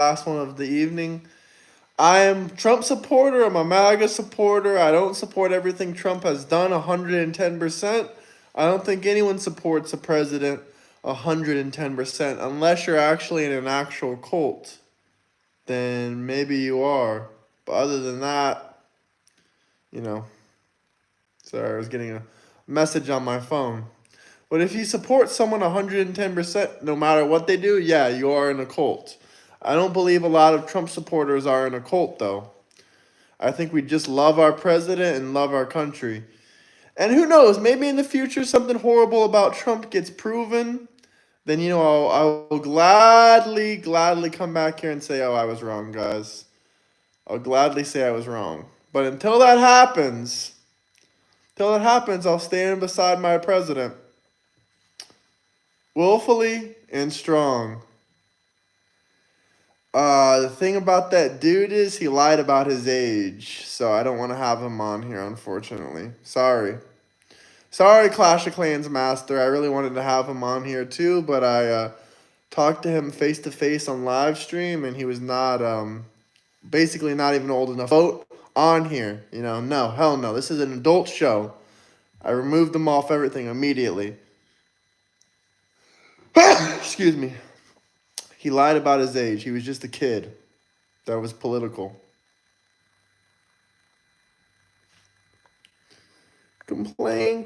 last one of the evening. I am Trump supporter. I'm a MAGA supporter. I don't support everything Trump has done 110%. I don't think anyone supports a president 110% unless you're actually in an actual cult. Then maybe you are. But other than that, you know, sorry, I was getting a message on my phone. But if you support someone 110%, no matter what they do, yeah, you are in a cult. I don't believe a lot of Trump supporters are in a cult, though. I think we just love our president and love our country. And who knows, maybe in the future something horrible about Trump gets proven. Then, I will gladly come back here and say, oh, I was wrong, guys. I'll gladly say I was wrong. But until that happens, I'll stand beside my president. Willfully and strong. The thing about that dude is he lied about his age, so I don't want to have him on here, unfortunately. Sorry, Clash of Clans Master. I really wanted to have him on here too, but I talked to him face to face on live stream, and he was not, basically not even old enough to vote on here. No, hell no. This is an adult show. I removed him off everything immediately. Excuse me. He lied about his age. He was just a kid. That was political. Complain.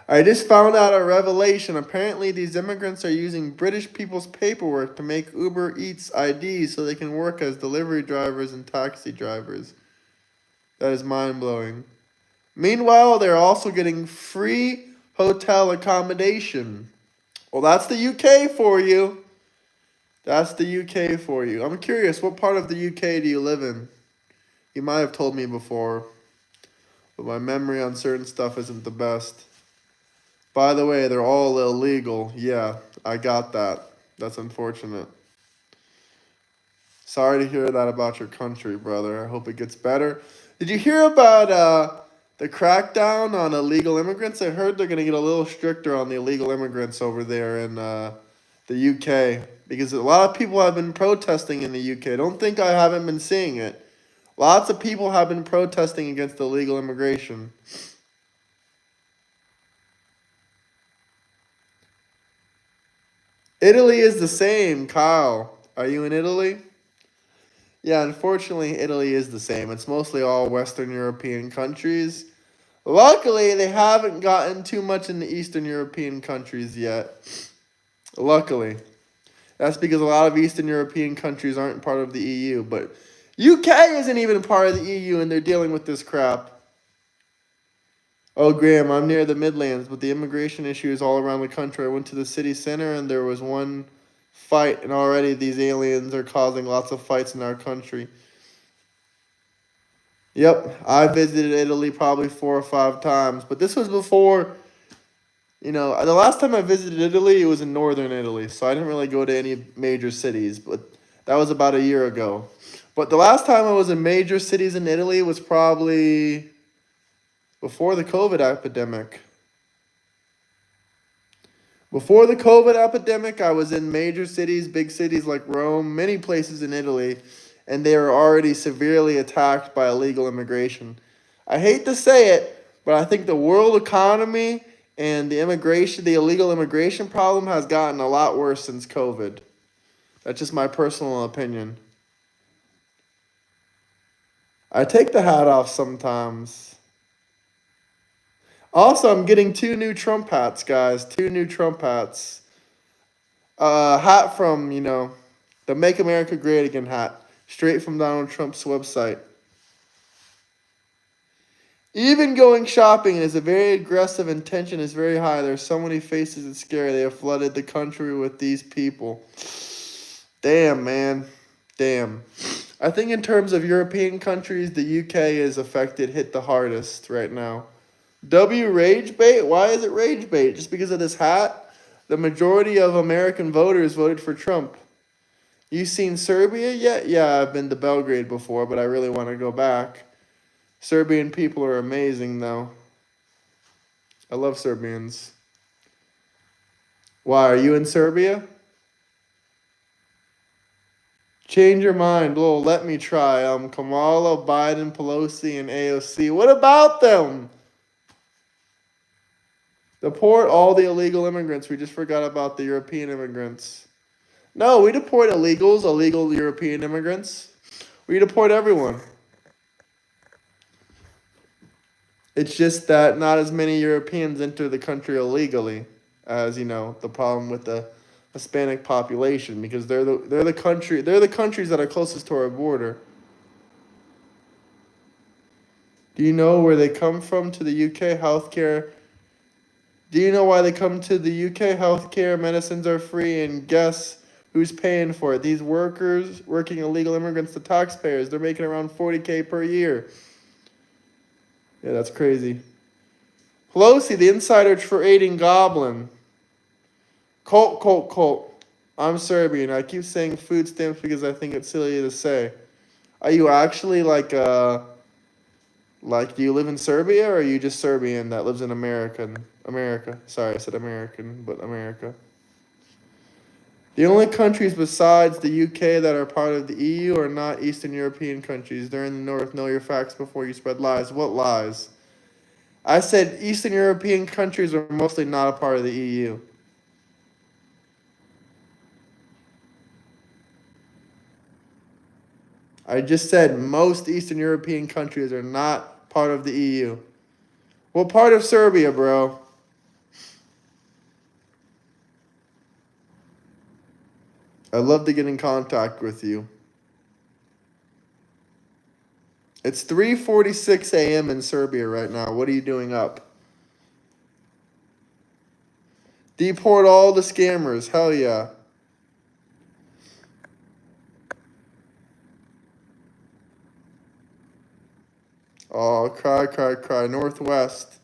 I just found out a revelation. Apparently, these immigrants are using British people's paperwork to make Uber Eats IDs so they can work as delivery drivers and taxi drivers. That is mind-blowing. Meanwhile, they're also getting free hotel accommodation. Well, that's the UK for you. That's the UK for you. I'm curious, what part of the UK do you live in? You might have told me before, but my memory on certain stuff isn't the best. By the way, they're all illegal. Yeah, I got that. That's unfortunate. Sorry to hear that about your country, brother. I hope it gets better. Did you hear about the crackdown on illegal immigrants? I heard they're going to get a little stricter on the illegal immigrants over there in the UK, because a lot of people have been protesting in the UK. Don't think I haven't been seeing it. Lots of people have been protesting against illegal immigration. Italy is the same, Kyle. Are you in Italy? Yeah, unfortunately, Italy is the same. It's mostly all Western European countries. Luckily, they haven't gotten too much in the Eastern European countries yet. Luckily. That's because a lot of Eastern European countries aren't part of the EU. But UK isn't even part of the EU, and they're dealing with this crap. Oh, Graham, I'm near the Midlands, but the immigration issue is all around the country. I went to the city center, and there was one fight, and already these aliens are causing lots of fights in our country. Yep, I visited Italy probably 4 or 5 times, but this was before, the last time I visited Italy, it was in northern Italy, so I didn't really go to any major cities, but that was about a year ago. But the last time I was in major cities in Italy was probably before the COVID epidemic. Before the COVID epidemic, I was in major cities, big cities like Rome, many places in Italy, and they were already severely attacked by illegal immigration. I hate to say it, but I think the world economy and the illegal immigration problem has gotten a lot worse since COVID. That's just my personal opinion. I take the hat off sometimes. Also, I'm getting 2 new Trump hats, guys. 2 new Trump hats. Hat from, the Make America Great Again hat. Straight from Donald Trump's website. Even going shopping is a very aggressive and tension is very high. There's so many faces, it's scary. They have flooded the country with these people. Damn, man. Damn. I think in terms of European countries, the UK is hit the hardest right now. Rage bait? Why is it rage bait? Just because of this hat? The majority of American voters voted for Trump. You seen Serbia yet? Yeah, I've been to Belgrade before, but I really want to go back. Serbian people are amazing, though. I love Serbians. Why, are you in Serbia? Change your mind. Lol, let me try. Kamala, Biden, Pelosi, and AOC. What about them? Deport all the illegal immigrants. We just forgot about the European immigrants. No, we deport illegals, illegal European immigrants. We deport everyone. It's just that not as many Europeans enter the country illegally as, the problem with the Hispanic population, because they're the countries that are closest to our border. Do you know where they come from to the UK? Healthcare. Do you know why they come to the UK? Healthcare, medicines are free, and guess who's paying for it? These workers, working illegal immigrants, the taxpayers. They're making around $40K per year. Yeah, that's crazy. Pelosi, the insider for aiding Goblin. Colt. I'm Serbian. I keep saying food stamps because I think it's silly to say. Are you actually do you live in Serbia, or are you just Serbian that lives in America? Sorry, I said American, but America. The only countries besides the UK that are part of the EU are not Eastern European countries. They're in the north. Know your facts before you spread lies. What lies? I said Eastern European countries are mostly not a part of the EU. I just said most Eastern European countries are not part of the EU. What part of Serbia, bro? I'd love to get in contact with you. It's 3:46 a.m. in Serbia right now. What are you doing up? Deport all the scammers. Hell yeah. Oh, cry. Northwest.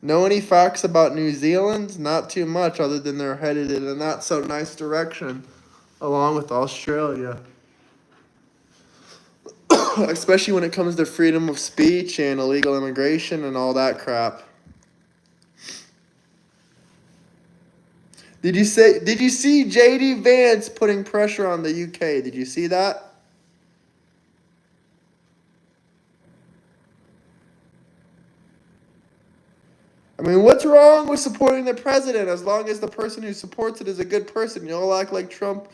Know any facts about New Zealand? Not too much, other than they're headed in a not so nice direction, along with Australia. Especially when it comes to freedom of speech and illegal immigration and all that crap. Did you see JD Vance putting pressure on the UK? Did you see that? I mean, what's wrong with supporting the president as long as the person who supports it is a good person? You all act like Trump,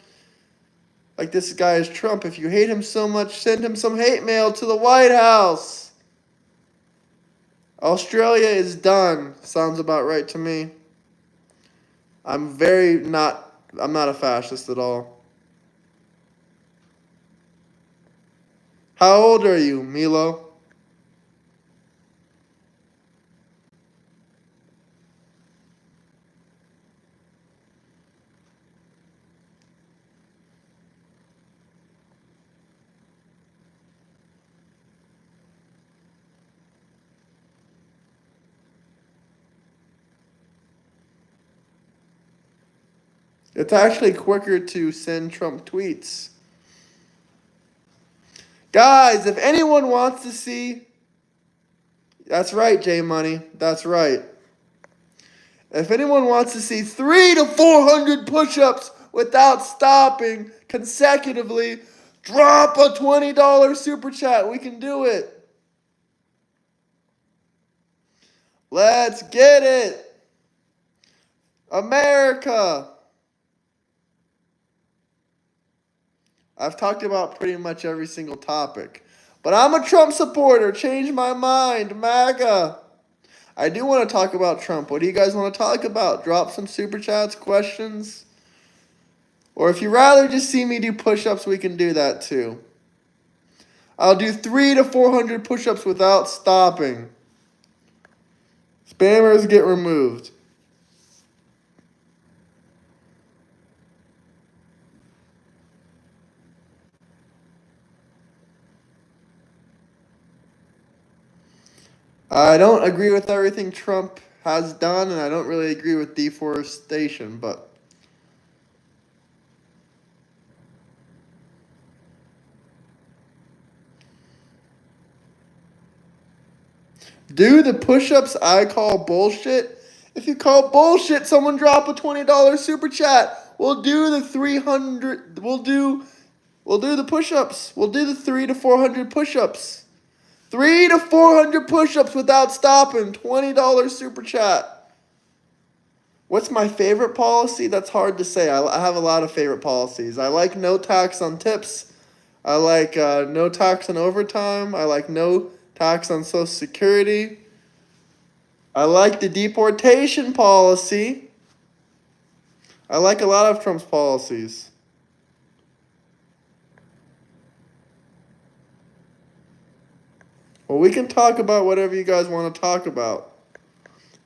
like this guy is Trump. If you hate him so much, send him some hate mail to the White House. Australia is done. Sounds about right to me. I'm not a fascist at all. How old are you, Milo? It's actually quicker to send Trump tweets. Guys, if anyone wants to see... That's right, J Money. That's right. If anyone wants to see 300 to 400 push-ups without stopping consecutively, drop a $20 super chat. We can do it. Let's get it. America. I've talked about pretty much every single topic. But I'm a Trump supporter. Change my mind. MAGA. I do want to talk about Trump. What do you guys want to talk about? Drop some super chats, questions. Or if you'd rather just see me do push-ups, we can do that too. I'll do 300 to 400 push-ups without stopping. Spammers get removed. I don't agree with everything Trump has done, and I don't really agree with deforestation, but... Do the push-ups I call bullshit If you call bullshit, someone drop a $20 super chat. We'll do the 300. We'll do the push-ups. We'll do the 3 to 400 push-ups. 3 to 400 push-ups without stopping. $20 super chat. What's my favorite policy? That's hard to say. I have a lot of favorite policies. I like no tax on tips. I like no tax on overtime. I like no tax on Social Security. I like the deportation policy. I like a lot of Trump's policies. Well, we can talk about whatever you guys want to talk about.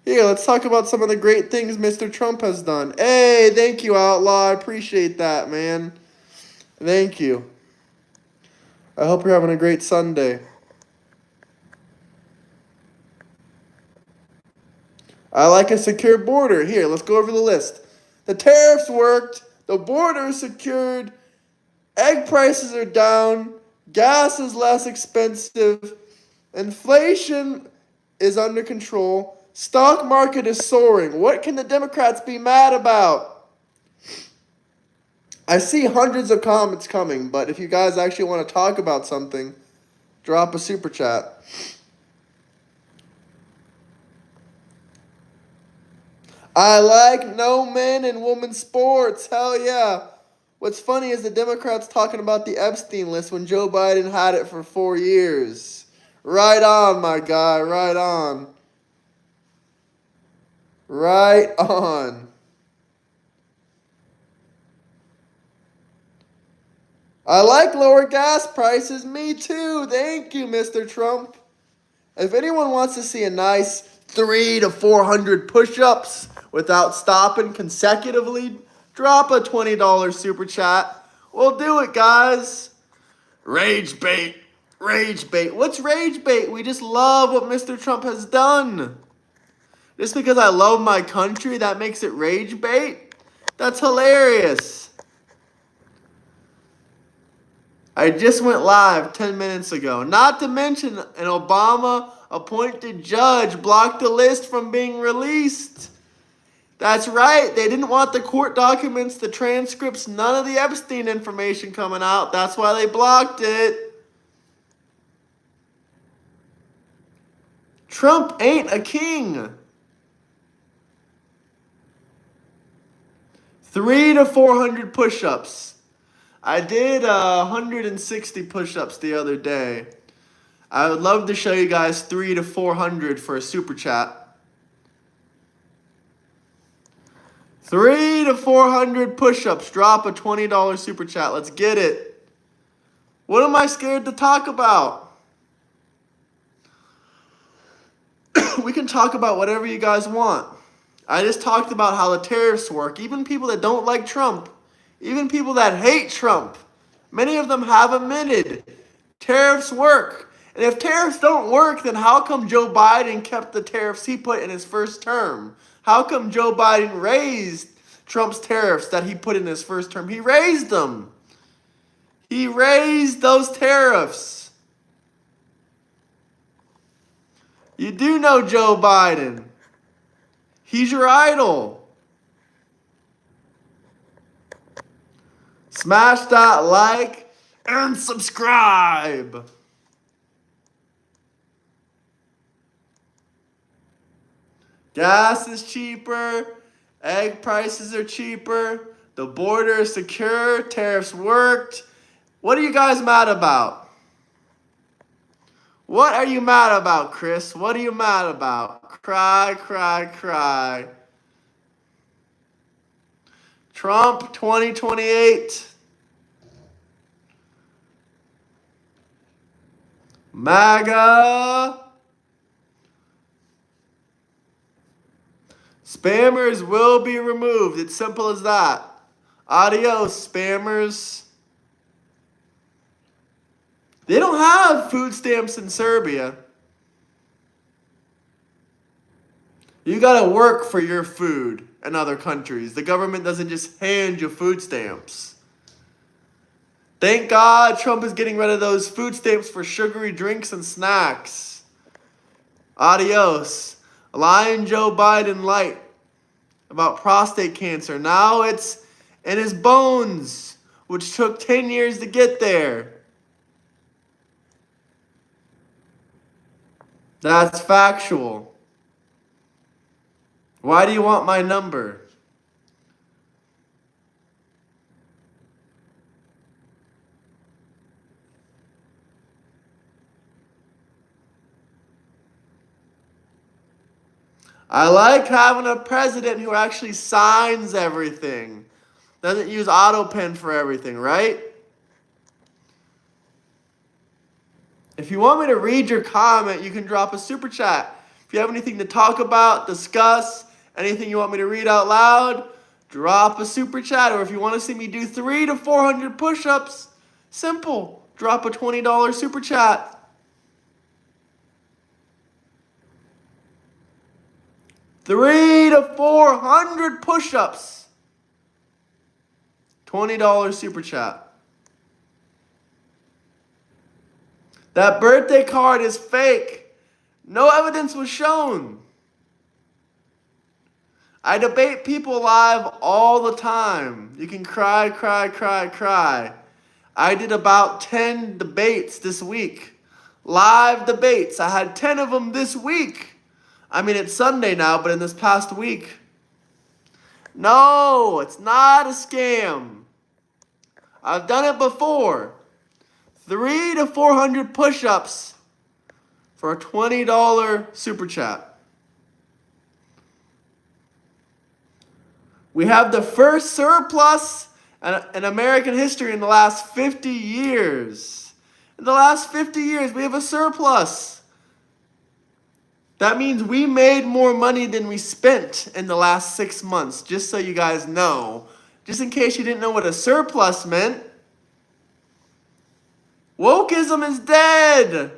Here, let's talk about some of the great things Mr. Trump has done. Hey, thank you, Outlaw. I appreciate that, man. Thank you. I hope you're having a great Sunday. I like a secure border. Here, let's go over the list. The tariffs worked. The border is secured. Egg prices are down. Gas is less expensive. Inflation is under control. Stock market is soaring. What can the Democrats be mad about? I see hundreds of comments coming, but if you guys actually want to talk about something, drop a super chat. I like no men and women sports. Hell yeah. What's funny is the Democrats talking about the Epstein list when Joe Biden had it for 4 years. Right on, my guy. Right on. Right on. I like lower gas prices. Me too. Thank you, Mr. Trump. If anyone wants to see a nice 3 to 400 push-ups without stopping consecutively, drop a $20 super chat. We'll do it, guys. Rage bait. Rage bait. What's rage bait? We just love what Mr. Trump has done. Just because I love my country, that makes it rage bait? That's hilarious. I just went live 10 minutes ago. Not to mention, an Obama-appointed judge blocked the list from being released. That's right. They didn't want the court documents, the transcripts, none of the Epstein information coming out. That's why they blocked it. Trump ain't a king. 3 to 400 push-ups. I did 160 push-ups the other day. I would love to show you guys 3 to 400 for a super chat. 3 to 400 push-ups. Drop a $20 super chat. Let's get it. What am I scared to talk about? We can talk about whatever you guys want. I just talked about how the tariffs work. Even people that don't like Trump, even people that hate Trump, many of them have admitted tariffs work. And if tariffs don't work, then how come Joe Biden kept the tariffs he put in his first term? How come Joe Biden raised Trump's tariffs that he put in his first term? He raised them. He raised those tariffs. You do know Joe Biden. He's your idol. Smash that like and subscribe. Gas is cheaper. Egg prices are cheaper. The border is secure. Tariffs worked. What are you guys mad about? What are you mad about, Chris? What are you mad about? Cry, cry, cry. Trump 2028. MAGA. Spammers will be removed. It's simple as that. Adios, spammers. They don't have food stamps in Serbia. You gotta work for your food in other countries. The government doesn't just hand you food stamps. Thank God Trump is getting rid of those food stamps for sugary drinks and snacks. Adios. Lying Joe Biden light about prostate cancer. Now it's in his bones, which took 10 years to get there. That's factual. Why do you want my number? I like having a president who actually signs everything. Doesn't use AutoPen for everything, right? If you want me to read your comment, you can drop a super chat. If you have anything to talk about, discuss, anything you want me to read out loud, drop a super chat. Or if you want to see me do 300 to 400 push-ups, simple. Drop a $20 super chat. 300 to 400 push-ups. $20 super chat. That birthday card is fake. No evidence was shown. I debate people live all the time. You can cry, cry, cry, cry. I did about 10 debates this week. Live debates. I had 10 of them this week. I mean, it's Sunday now, but in this past week. No, it's not a scam. I've done it before. 300 to 400 push-ups for a $20 super chat. We have the first surplus in American history in the last 50 years. In the last 50 years, we have a surplus. That means we made more money than we spent in the last 6 months, just so you guys know. Just in case you didn't know what a surplus meant. Wokeism is dead.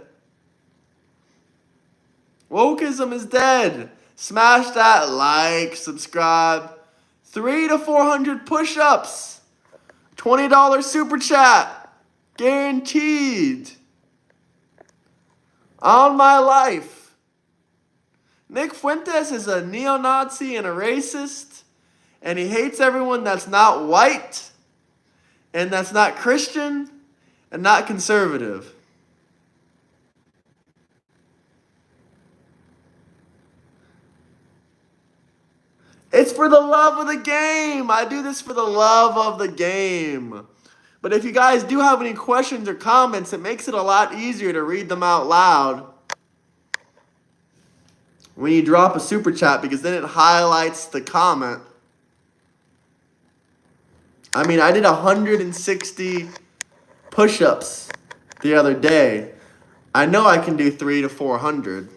Wokeism is dead. Smash that like, subscribe. 300 to 400 push-ups. $20 super chat. Guaranteed. On my life. Nick Fuentes is a neo-Nazi and a racist. And he hates everyone that's not white. And that's not Christian. And not conservative. It's for the love of the game. I do this for the love of the game. But if you guys do have any questions or comments, it makes it a lot easier to read them out loud when you drop a super chat, because then it highlights the comment. I mean, I did 160 push-ups the other day. I know I can do 300 to 400.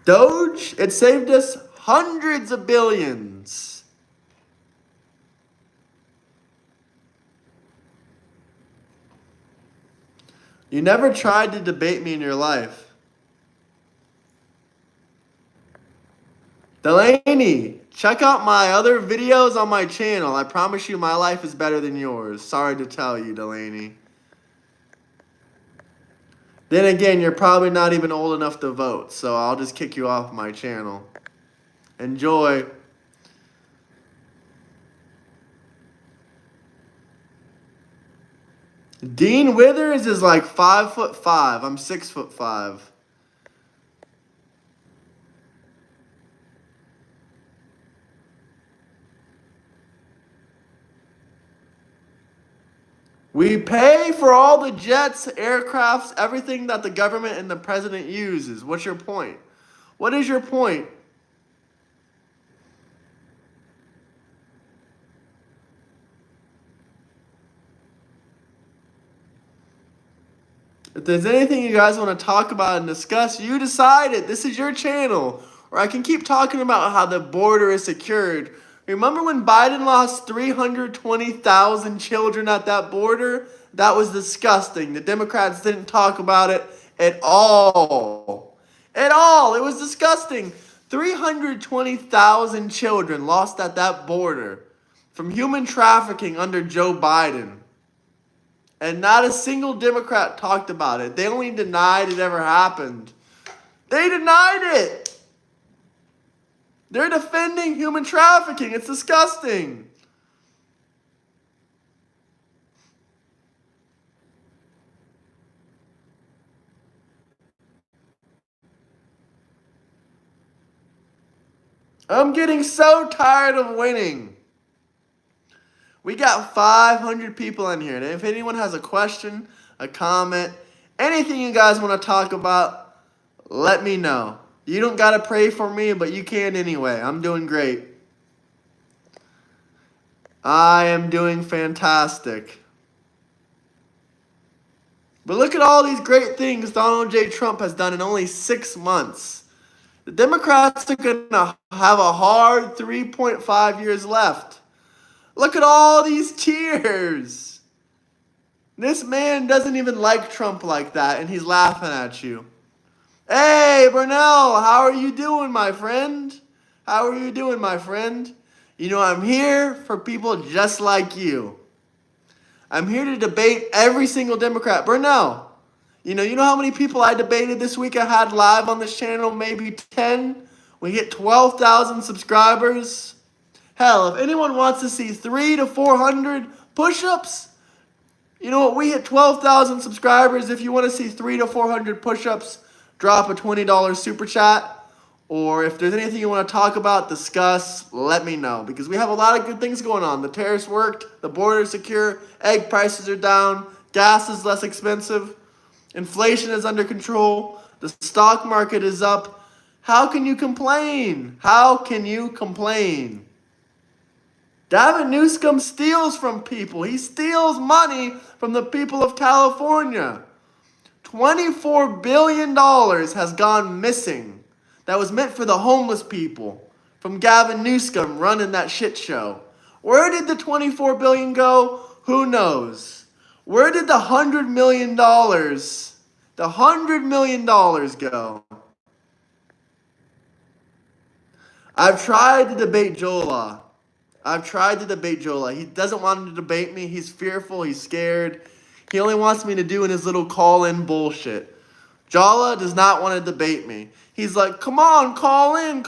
Doge, it saved us hundreds of billions. You never tried to debate me in your life. Delaney, check out my other videos on my channel. I promise you my life is better than yours. Sorry to tell you, Delaney. Then again, you're probably not even old enough to vote, so I'll just kick you off my channel. Enjoy. Dean Withers is like 5'5". I'm 6'5". We pay for all the jets, aircrafts, everything that the government and the president uses. What's your point? What is your point? If there's anything you guys want to talk about and discuss, you decide it. This is your channel. Or I can keep talking about how the border is secured. Remember when Biden lost 320,000 children at that border? That was disgusting. The Democrats didn't talk about it. at all. At all. It was disgusting. 320,000 children lost at that border from human trafficking under Joe Biden. And not a single Democrat talked about it. They only denied it ever happened. They denied it. They're defending human trafficking. It's disgusting. I'm getting so tired of winning. We got 500 people in here. And if anyone has a question, a comment, anything you guys want to talk about, let me know. You don't got to pray for me, but you can anyway. I'm doing great. I am doing fantastic. But look at all these great things Donald J. Trump has done in only 6 months. The Democrats are going to have a hard 3.5 years left. Look at all these tears. This man doesn't even like Trump like that, and he's laughing at you. Hey, Burnell, how are you doing, my friend? How are you doing, my friend? You know, I'm here for people just like you. I'm here to debate every single Democrat. Burnell, you know how many people I debated this week I had live on this channel? Maybe 10. We hit 12,000 subscribers. Hell, if anyone wants to see 300 to 400 push-ups, you know what? We hit 12,000 subscribers. If you want to see 300 to 400 push-ups, drop a $20 super chat. Or if there's anything you want to talk about, discuss, let me know. Because we have a lot of good things going on. The tariffs worked. The border is secure. Egg prices are down. Gas is less expensive. Inflation is under control. The stock market is up. How can you complain? How can you complain? Gavin Newsom steals from people. He steals money from the people of California. $24 billion has gone missing. That was meant for the homeless people from Gavin Newsom running that shit show. Where did the $24 billion go? Who knows? Where did the $100 million go? I've tried to debate Jola. He doesn't want to debate me. He's fearful. He's scared. He only wants me to do in his little call-in bullshit. Jala does not want to debate me. He's like, come on, call in.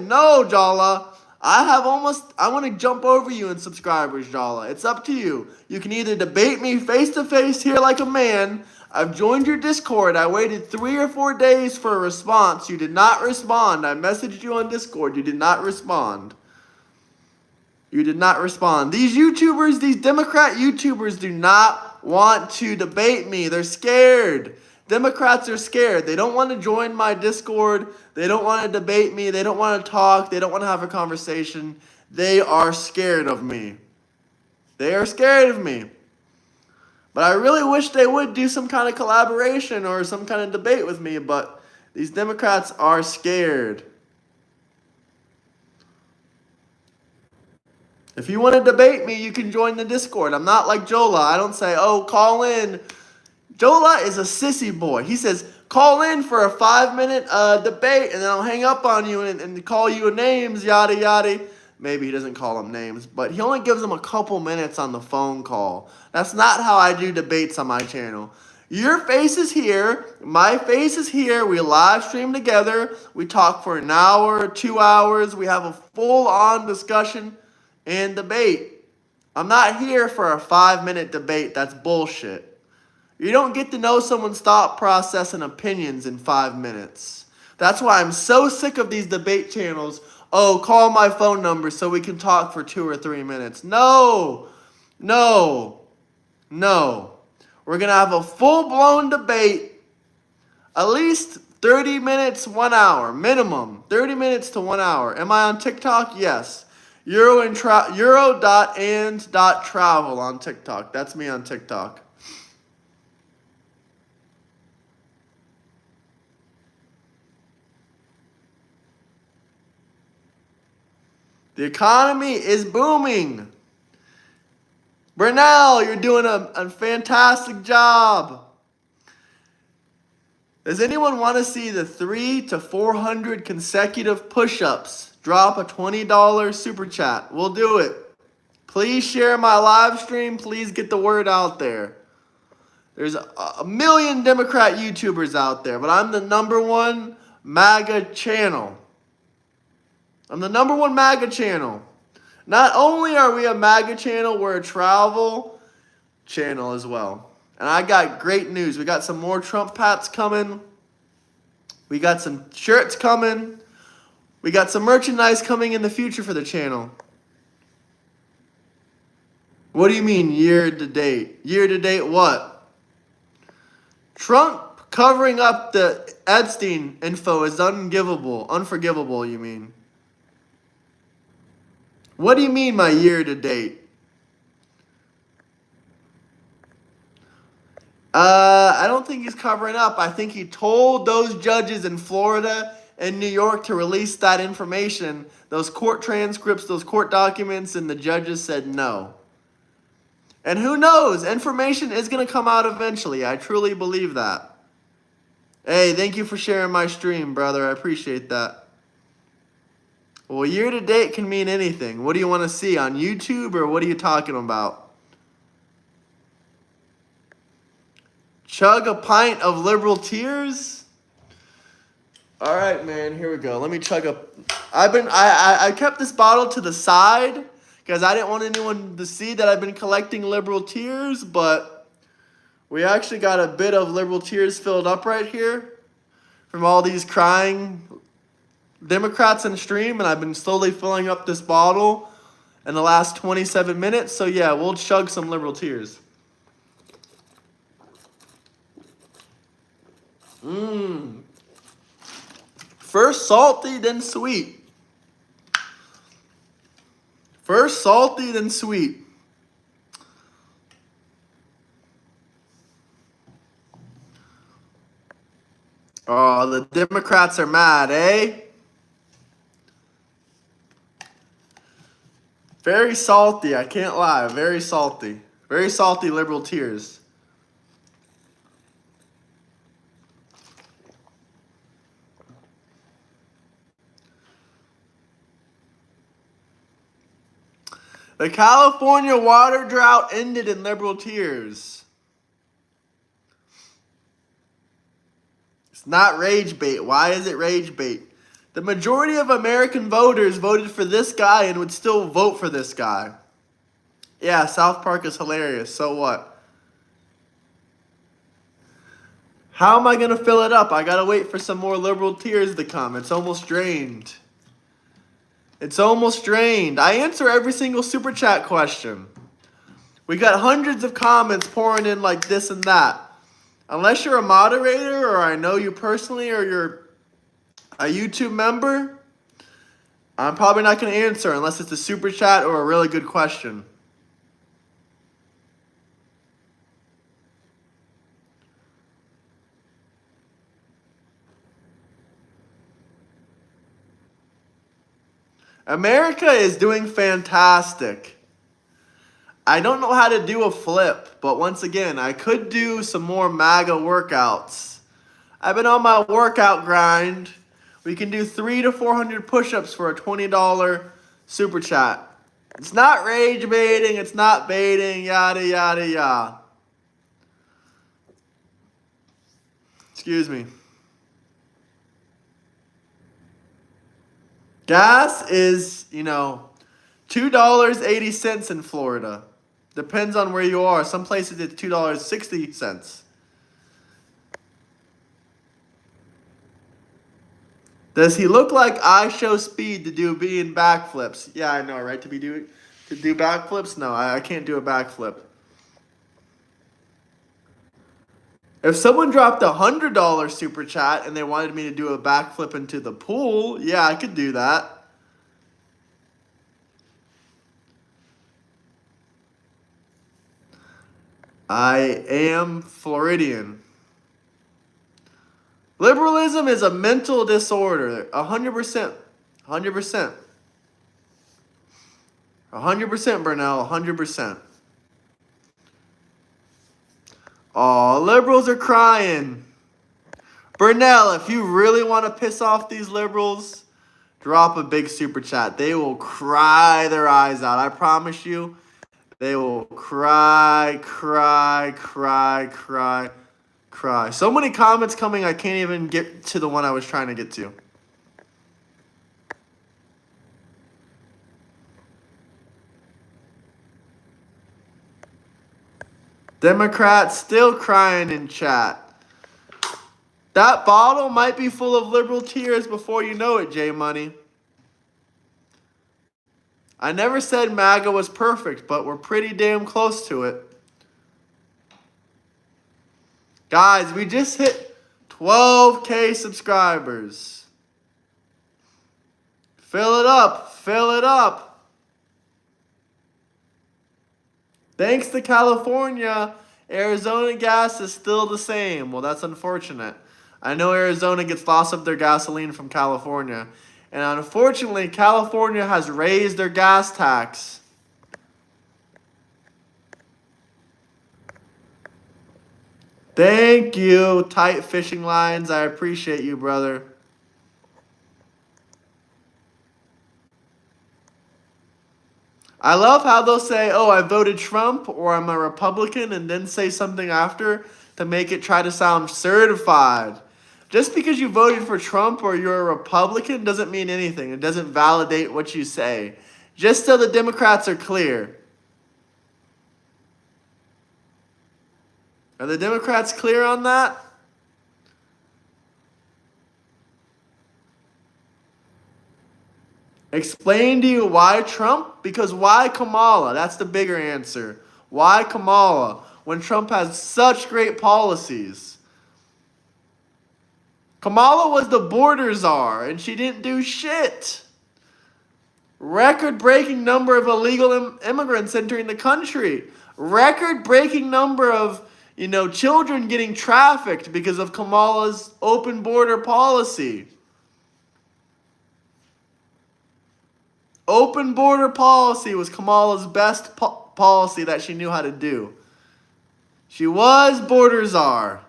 No, Jala. I want to jump over you in subscribers, Jala. It's up to you. You can either debate me face-to-face here like a man. I've joined your Discord. I waited 3 or 4 days for a response. You did not respond. I messaged you on Discord. You did not respond. These YouTubers, these Democrat YouTubers do not want to debate me. They're scared. Democrats are scared. They don't want to join my Discord. They don't want to debate me. They don't want to talk. They don't want to have a conversation. They are scared of me. They are scared of me. But I really wish they would do some kind of collaboration or some kind of debate with me, but these Democrats are scared. If you want to debate me, you can join the Discord. I'm not like Jola. I don't say, oh, call in. Jola is a sissy boy. He says, call in for a 5-minute debate, and then I'll hang up on you and call you names, yada, yada. Maybe he doesn't call them names, but he only gives them a couple minutes on the phone call. That's not how I do debates on my channel. Your face is here. My face is here. We live stream together. We talk for an hour, 2 hours. We have a full-on discussion and debate. I'm not here for a 5-minute debate. That's bullshit. You don't get to know someone's thought process and opinions in 5 minutes. That's why I'm so sick of these debate channels. Oh, call my phone number so we can talk for 2 or 3 minutes. No. We're going to have a full-blown debate. At least 30 minutes, 1 hour. Minimum. 30 minutes to 1 hour. Am I on TikTok? Yes. Euro.and.travel on TikTok. That's me on TikTok. The economy is booming. Burnell, you're doing a fantastic job. Does anyone want to see the 300 to 400 consecutive push-ups? Drop a $20 super chat. We'll do it. Please share my live stream. Please get the word out there. There's a million Democrat YouTubers out there, but I'm the #1 MAGA channel. I'm the #1 MAGA channel. Not only are we a MAGA channel, we're a travel channel as well. And I got great news. We got some more Trump hats coming. We got some shirts coming. We got some merchandise coming in the future for the channel. What do you mean year to date? Year to date what? Trump covering up the Epstein info is unforgivable, you mean? What do you mean by year to date? I don't think he's covering up. I think he told those judges in Florida and New York to release that information, those court transcripts, those court documents, and the judges said no. And who knows? Information is going to come out eventually. I truly believe that. Hey, thank you for sharing my stream, brother. I appreciate that. Well, year to date can mean anything. What do you want to see on YouTube, or what are you talking about? Chug a pint of liberal tears? All right, man, here we go. Let me chug a... I kept this bottle to the side because I didn't want anyone to see that I've been collecting liberal tears, but we actually got a bit of liberal tears filled up right here from all these crying Democrats in stream, and I've been slowly filling up this bottle in the last 27 minutes. So yeah, we'll chug some liberal tears. First salty, then sweet. First salty, then sweet. Oh, the Democrats are mad, eh? Very salty, I can't lie. Very salty. Very salty liberal tears. The California water drought ended in liberal tears. It's not rage bait. Why is it rage bait? The majority of American voters voted for this guy and would still vote for this guy. Yeah, South Park is hilarious. So what? How am I going to fill it up? I got to wait for some more liberal tears to come. It's almost drained. It's almost drained. I answer every single super chat question. We got hundreds of comments pouring in like this and that. Unless you're a moderator or I know you personally or you're a YouTube member, I'm probably not going to answer unless it's a super chat or a really good question. America is doing fantastic. I don't know how to do a flip, but once again, I could do some more MAGA workouts. I've been on my workout grind. We can do 300 to 400 push-ups for a $20 super chat. It's not rage baiting, it's not baiting, yada, yada, yada. Excuse me. Gas is, $2.80 in Florida. Depends on where you are. Some places it's $2.60. Does he look like I show speed to do being backflips? Yeah, I know, right? To do backflips? No, I can't do a backflip. If someone dropped a $100 super chat and they wanted me to do a backflip into the pool, yeah, I could do that. I am Floridian. Liberalism is a mental disorder. 100%. 100%. 100%, Burnell. 100%. Oh, liberals are crying. Burnell, if you really want to piss off these liberals, drop a big super chat. They will cry their eyes out. I promise you. They will cry. So many comments coming, I can't even get to the one I was trying to get to. Democrats still crying in chat. That bottle might be full of liberal tears before you know it, J Money. I never said MAGA was perfect, but we're pretty damn close to it. Guys, we just hit 12K subscribers. Fill it up. Fill it up. Thanks to California, Arizona gas is still the same. Well, that's unfortunate. I know Arizona gets lots of their gasoline from California. And unfortunately, California has raised their gas tax. Thank you, Tight Fishing Lines. I appreciate you, brother. I love how they'll say, oh, I voted Trump or I'm a Republican, and then say something after to make it try to sound certified. Just because you voted for Trump or you're a Republican doesn't mean anything. It doesn't validate what you say. Just so the Democrats are clear. Are the Democrats clear on that? Explain to you why Trump? Because why Kamala? That's the bigger answer. Why Kamala when Trump has such great policies? Kamala was the border czar, and she didn't do shit. Record-breaking number of illegal immigrants entering the country. Record-breaking number of, children getting trafficked because of Kamala's open border policy. Open border policy was Kamala's best policy that she knew how to do. She was border czar.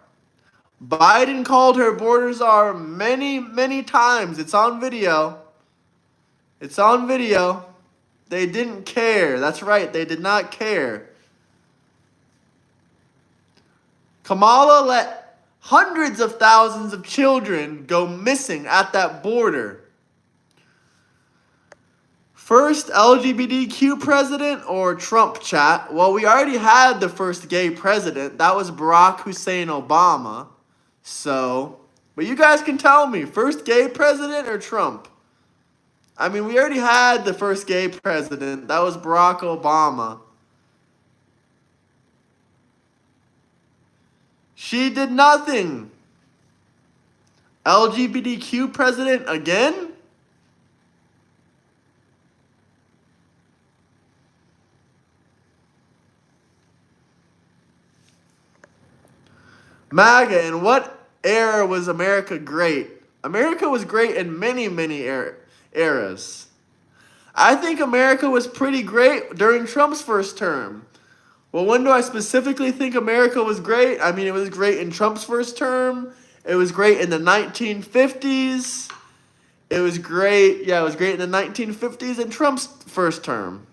Biden called her border czar many, many times. It's on video. It's on video. They didn't care. That's right. They did not care. Kamala let hundreds of thousands of children go missing at that border. First LGBTQ president or Trump chat? Well, we already had the first gay president. That was Barack Hussein Obama. But you guys can tell me, first gay president or Trump? I mean, we already had the first gay president. That was Barack Obama. She did nothing. LGBTQ president again? MAGA, in what era was America great? America was great in many, many eras. I think America was pretty great during Trump's first term. Well, when do I specifically think America was great? I mean, it was great in Trump's first term. It was great in the 1950s. It was great in the 1950s and Trump's first term.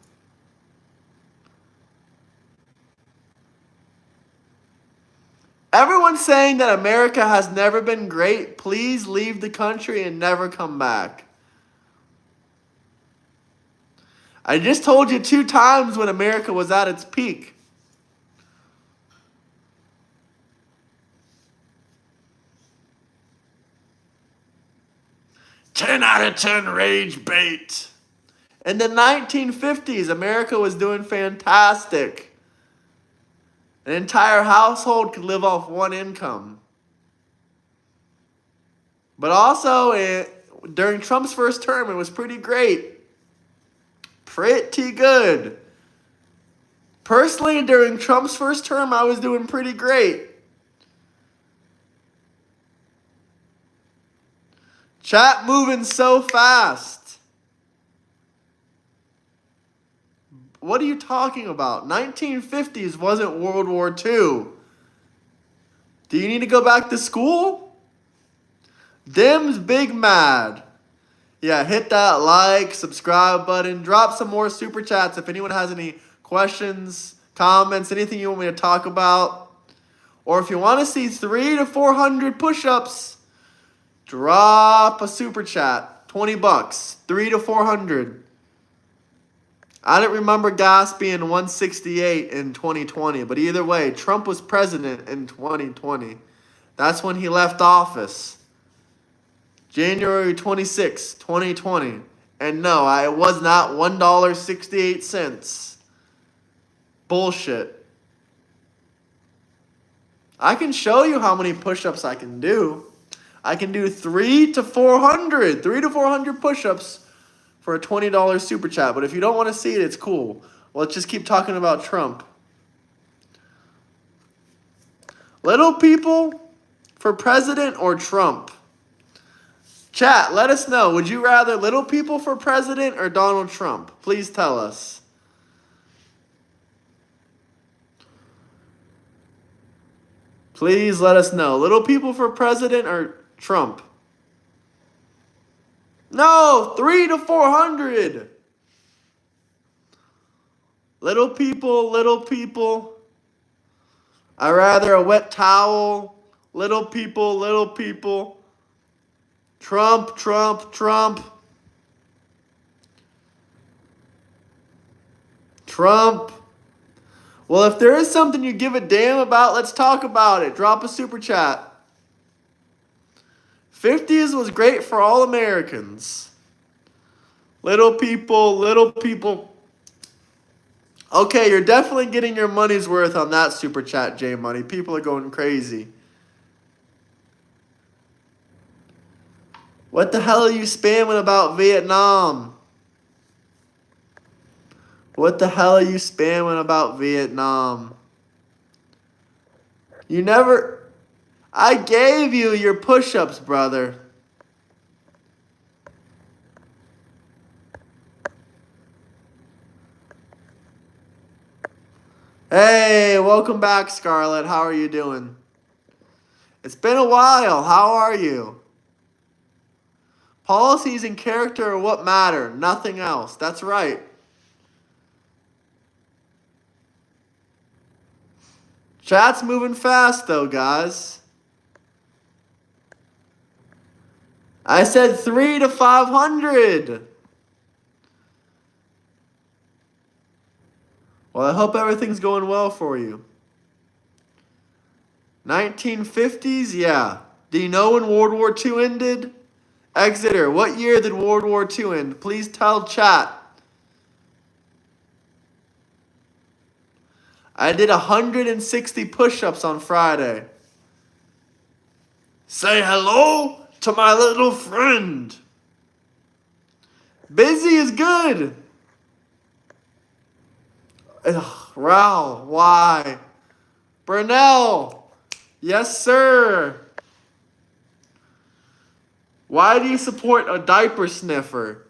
Everyone's saying that America has never been great. Please leave the country and never come back. I just told you 2 times when America was at its peak. "10 out of 10 rage bait." In the 1950s, America was doing fantastic. An entire household could live off one income. But also, during Trump's first term, it was pretty great. Pretty good. Personally, during Trump's first term, I was doing pretty great. Chat moving so fast. What are you talking about? 1950s wasn't World War II. Do you need to go back to school? Dim's big mad. Yeah, hit that like, subscribe button. Drop some more super chats if anyone has any questions, comments, anything you want me to talk about. Or if you want to see 300 to 400 push-ups, drop a super chat. $20. 300 to 400. I don't remember gas being 168 in 2020, but either way, Trump was president in 2020. That's when he left office. January 26, 2020. And no, I was not $1.68. Bullshit. I can show you how many push-ups I can do. I can do 300 to 400. 300 to 400 push-ups for a $20 super chat. But if you don't want to see it, it's cool. Let's just keep talking about Trump. Little people for president or Trump? Chat, let us know. Would you rather little people for president or Donald Trump? Please tell us. Please let us know. Little people for president or Trump? No, 300 to 400. Little people, little people. I'd rather a wet towel. Little people, little people. Trump, Trump, Trump. Trump. Well, if there is something you give a damn about, let's talk about it. Drop a super chat. 50s was great for all Americans. Little people, little people. Okay, you're definitely getting your money's worth on that super chat, J Money. People are going crazy. What the hell are you spamming about Vietnam? What the hell are you spamming about Vietnam? You never... I gave you your push-ups, brother. Hey, welcome back, Scarlett. How are you doing? It's been a while. How are you? Policies and character are what matter, nothing else. That's right. Chat's moving fast, though, guys. I said 300 to 500. Well, I hope everything's going well for you. 1950s? Yeah. Do you know when World War II ended? Exeter, what year did World War II end? Please tell chat. I did 160 push-ups on Friday. Say hello to my little friend. Busy is good. Ugh, Raul, why? Burnell, yes sir. Why do you support a diaper sniffer?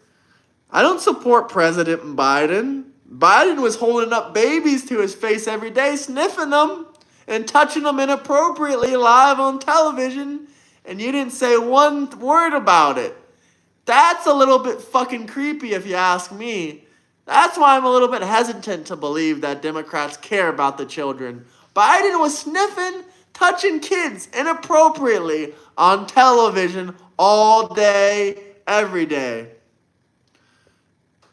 I don't support President Biden. Biden was holding up babies to his face every day, sniffing them and touching them inappropriately live on television, and you didn't say one word about it. That's a little bit fucking creepy if you ask me. That's why I'm a little bit hesitant to believe that Democrats care about the children. Biden was sniffing, touching kids inappropriately on television all day, every day.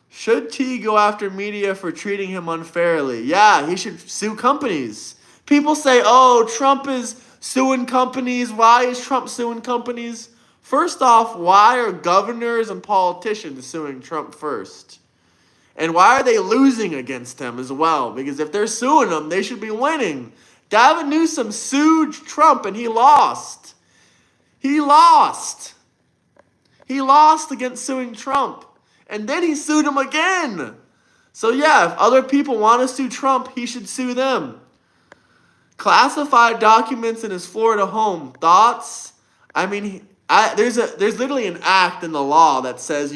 Should T go after media for treating him unfairly? Yeah, he should sue companies. People say, oh, Trump is suing companies. Why is Trump suing companies? First off, why are governors and politicians suing Trump first? And why are they losing against him as well? Because if they're suing him, they should be winning. Gavin Newsom sued Trump and he lost. He lost. He lost against suing Trump. And then he sued him again. So yeah, if other people want to sue Trump, he should sue them. Classified documents in his Florida home. Thoughts? I mean, there's literally an act in the law that says,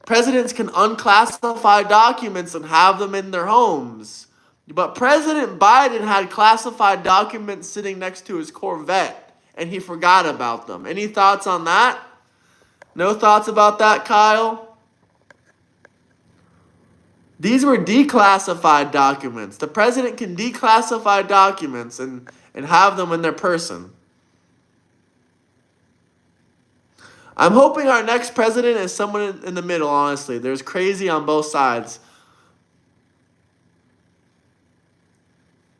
presidents can unclassify documents and have them in their homes. But President Biden had classified documents sitting next to his Corvette and he forgot about them. Any thoughts on that? No thoughts about that, Kyle? These were declassified documents. The president can declassify documents and have them in their person. I'm hoping our next president is someone in the middle, honestly. There's crazy on both sides.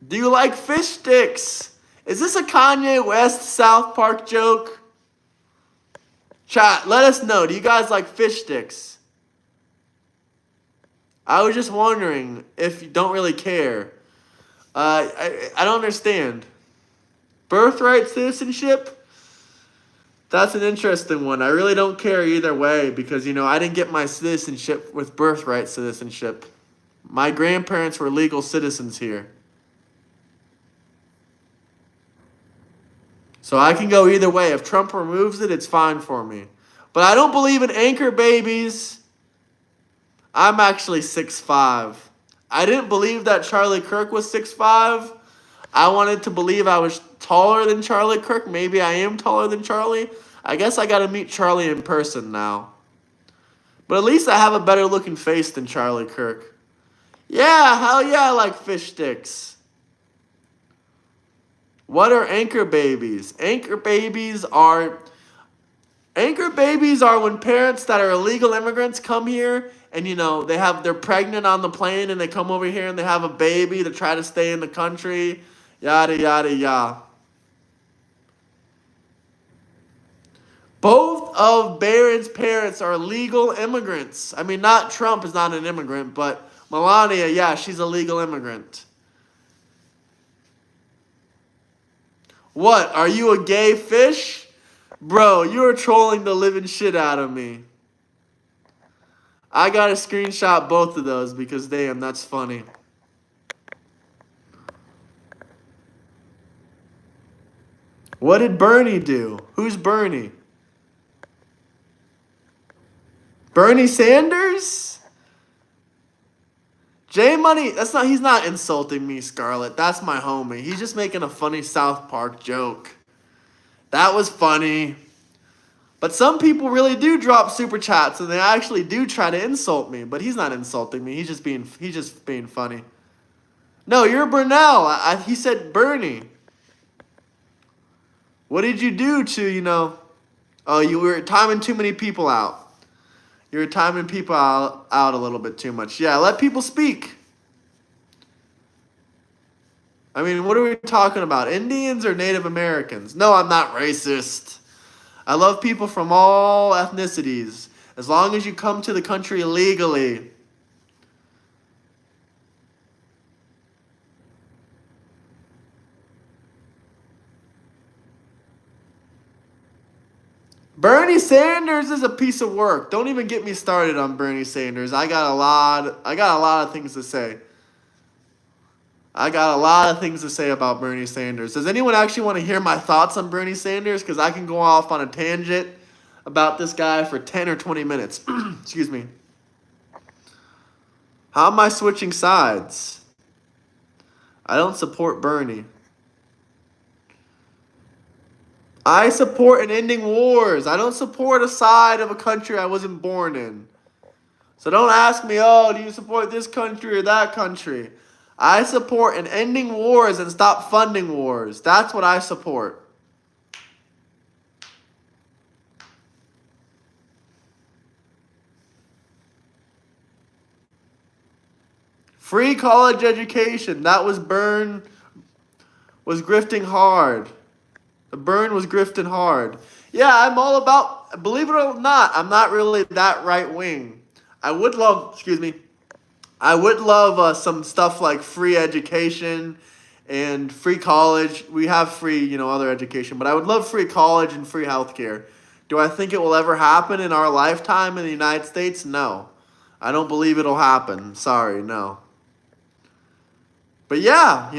Do you like fish sticks? Is this a Kanye West South Park joke? Chat, let us know. Do you guys like fish sticks? I was just wondering if you don't really care. I don't understand. Birthright citizenship? That's an interesting one. I really don't care either way because, I didn't get my citizenship with birthright citizenship. My grandparents were legal citizens here. So I can go either way. If Trump removes it, it's fine for me. But I don't believe in anchor babies. I'm actually 6'5". I didn't believe that Charlie Kirk was 6'5". I wanted to believe I was taller than Charlie Kirk. Maybe I am taller than Charlie. I guess I got to meet Charlie in person now. But at least I have a better looking face than Charlie Kirk. Yeah, hell yeah, I like fish sticks. What are anchor babies? Anchor babies are when parents that are illegal immigrants come here and they're pregnant on the plane and they come over here and they have a baby to try to stay in the country. Yada yada yada. Both of Barron's parents are legal immigrants. I mean, not Trump is not an immigrant, but Melania, yeah, she's a legal immigrant. What? Are you a gay fish? Bro, you're trolling the living shit out of me. I gotta screenshot both of those because, damn, that's funny. What did Bernie do? Who's Bernie? Bernie Sanders? J Money, he's not insulting me, Scarlett. That's my homie. He's just making a funny South Park joke. That was funny. But some people really do drop super chats and they actually do try to insult me. But he's not insulting me. He's just being funny. No, you're Burnell. He said Bernie. What did you do to, oh, you were timing too many people out. You were timing people out a little bit too much. Yeah, let people speak. I mean, what are we talking about? Indians or Native Americans? No, I'm not racist. I love people from all ethnicities, as long as you come to the country legally. Bernie Sanders is a piece of work. Don't even get me started on Bernie Sanders. I got a lot of things to say. I got a lot of things to say about Bernie Sanders. Does anyone actually want to hear my thoughts on Bernie Sanders? Because I can go off on a tangent about this guy for 10 or 20 minutes. Excuse me. How am I switching sides? I don't support Bernie. I support an ending wars. I don't support a side of a country I wasn't born in. So don't ask me, oh, do you support this country or that country? I support an ending wars and stop funding wars. That's what I support. Free college education. That was Byrne was grifting hard. Byrne was grifting hard. Yeah, I'm all about, believe it or not, I'm not really that right wing. I would love some stuff like free education and free college. We have free, other education, but I would love free college and free healthcare. Do I think it will ever happen in our lifetime in the United States? No. I don't believe it'll happen. Sorry, no. But yeah,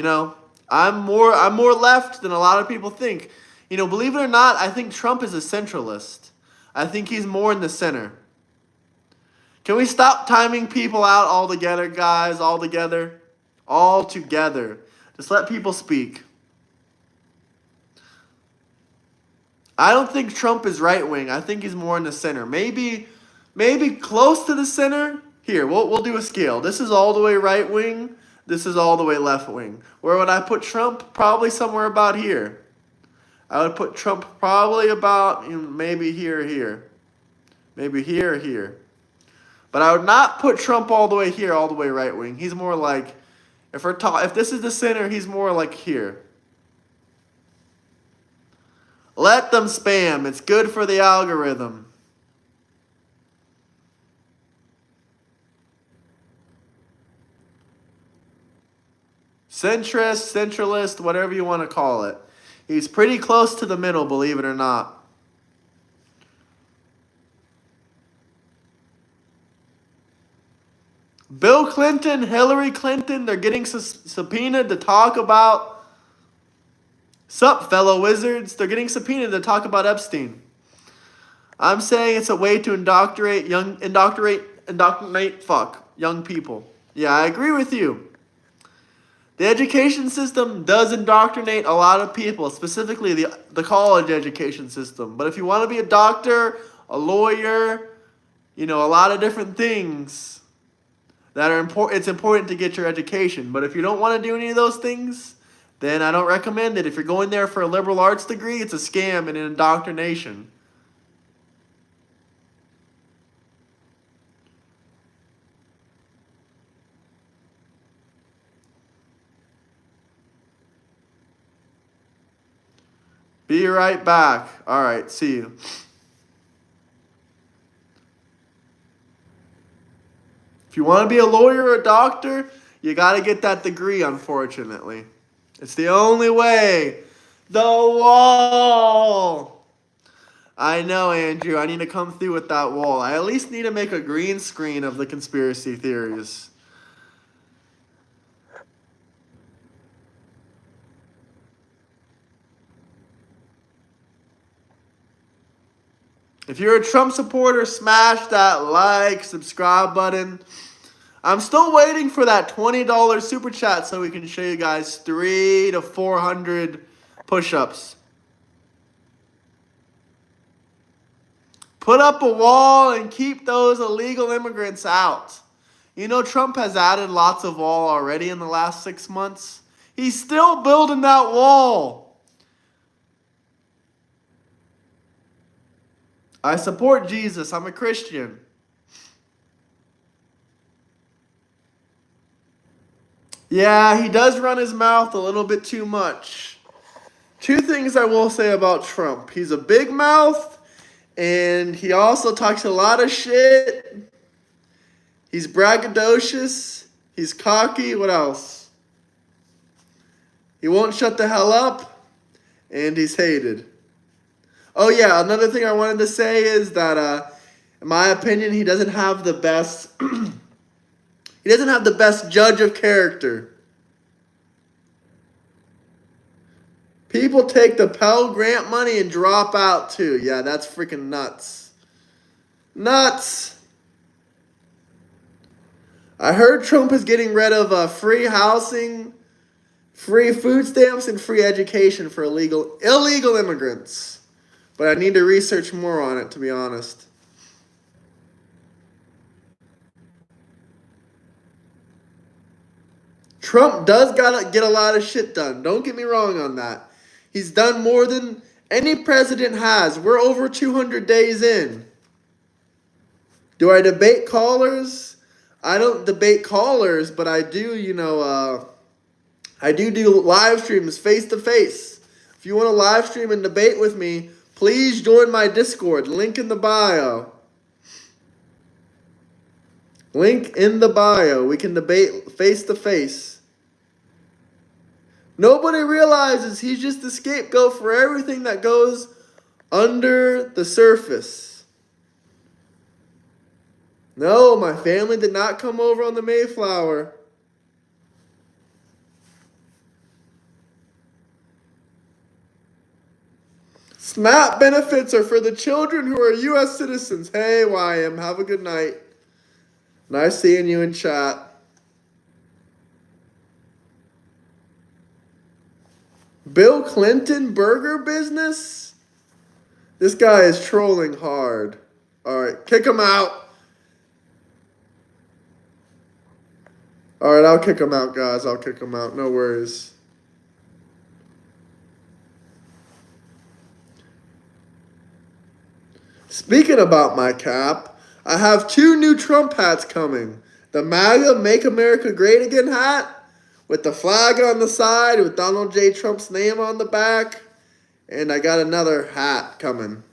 I'm more left than a lot of people think. Believe it or not, I think Trump is a centralist. I think he's more in the center. Can we stop timing people out altogether, guys? All together. Just let people speak. I don't think Trump is right wing. I think he's more in the center. Maybe close to the center. Here, we'll do a scale. This is all the way right wing. This is all the way left wing. Where would I put Trump? Probably somewhere about here. I would put Trump probably about maybe here. Maybe here or here. But I would not put Trump all the way here, all the way right wing. He's more like, if this is the center, he's more like here. Let them spam. It's good for the algorithm. Centrist, centralist, whatever you want to call it. He's pretty close to the middle, believe it or not. Bill Clinton, Hillary Clinton, they're getting subpoenaed to talk about... Sup, fellow wizards? They're getting subpoenaed to talk about Epstein. I'm saying it's a way to indoctrinate young people. Yeah, I agree with you. The education system does indoctrinate a lot of people, specifically the college education system. But if you want to be a doctor, a lawyer, a lot of different things that are important, it's important to get your education. But if you don't want to do any of those things, then I don't recommend it. If you're going there for a liberal arts degree, it's a scam and an indoctrination. Be right back. All right, see you. If you want to be a lawyer or a doctor, you got to get that degree, unfortunately. It's the only way. The wall. I know, Andrew. I need to come through with that wall. I at least need to make a green screen of the conspiracy theories. If you're a Trump supporter, smash that like, subscribe button. I'm still waiting for that $20 super chat so we can show you guys 300 to 400 push-ups. Put up a wall and keep those illegal immigrants out. Trump has added lots of wall already in the last 6 months. He's still building that wall. I support Jesus. I'm a Christian. Yeah, he does run his mouth a little bit too much. 2 things I will say about Trump. He's a big mouth, and he also talks a lot of shit. He's braggadocious. He's cocky. What else? He won't shut the hell up, and he's hated. Oh yeah, another thing I wanted to say is that, in my opinion, he doesn't have the best. He doesn't have the best judge of character. People take the Pell Grant money and drop out too. Yeah, that's freaking nuts. Nuts. I heard Trump is getting rid of free housing, free food stamps, and free education for illegal immigrants. But I need to research more on it, to be honest. Trump does gotta get a lot of shit done. Don't get me wrong on that. He's done more than any president has. We're over 200 days in. Do I debate callers? I don't debate callers, but I do, I do live streams face to face. If you want to live stream and debate with me, please join my Discord. Link in the bio. Link in the bio. We can debate face to face. Nobody realizes he's just the scapegoat for everything that goes under the surface. No, my family did not come over on the Mayflower. SNAP benefits are for the children who are U.S. citizens. Hey, YM, have a good night. Nice seeing you in chat. Bill Clinton burger business? This guy is trolling hard. All right, kick him out. All right, I'll kick him out, guys. I'll kick him out. No worries. Speaking about my cap, I have 2 new Trump hats coming. The MAGA Make America Great Again hat with the flag on the side with Donald J. Trump's name on the back. And I got another hat coming.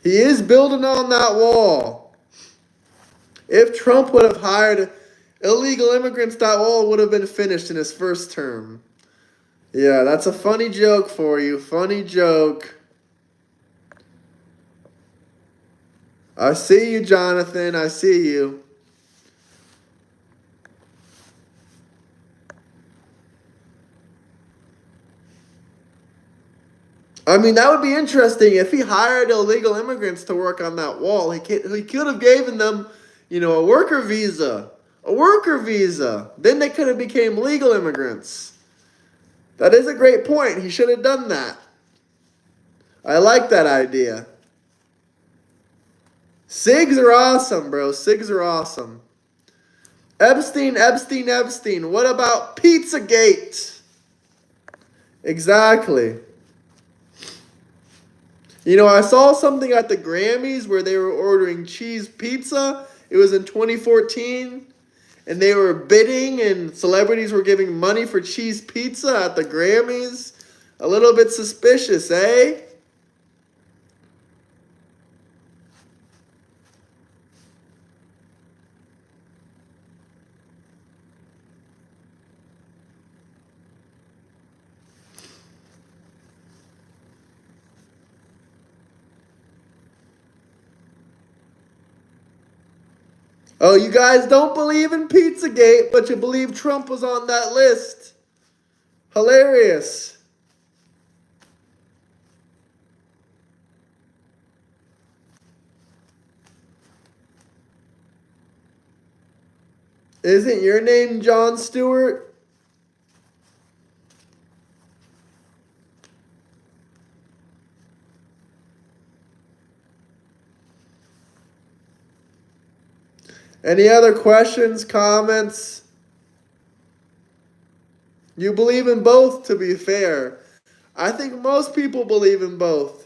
He is building on that wall. If Trump would have hired illegal immigrants, that wall would have been finished in his first term. Yeah, that's a funny joke for you. Funny joke. I see you, Jonathan. I see you. I mean, that would be interesting if he hired illegal immigrants to work on that wall. He could have given them, a worker visa. A worker visa. Then they could have became legal immigrants. That is a great point. He should have done that. I like that idea. SIGs are awesome, bro. SIGs are awesome. Epstein. What about Pizzagate? Exactly. I saw something at the Grammys where they were ordering cheese pizza. It was in 2014. And they were bidding and celebrities were giving money for cheese pizza at the Grammys. A little bit suspicious, eh? Oh, you guys don't believe in Pizzagate, but you believe Trump was on that list. Hilarious. Isn't your name Jon Stewart? Any other questions, comments? You believe in both, to be fair. I think most people believe in both.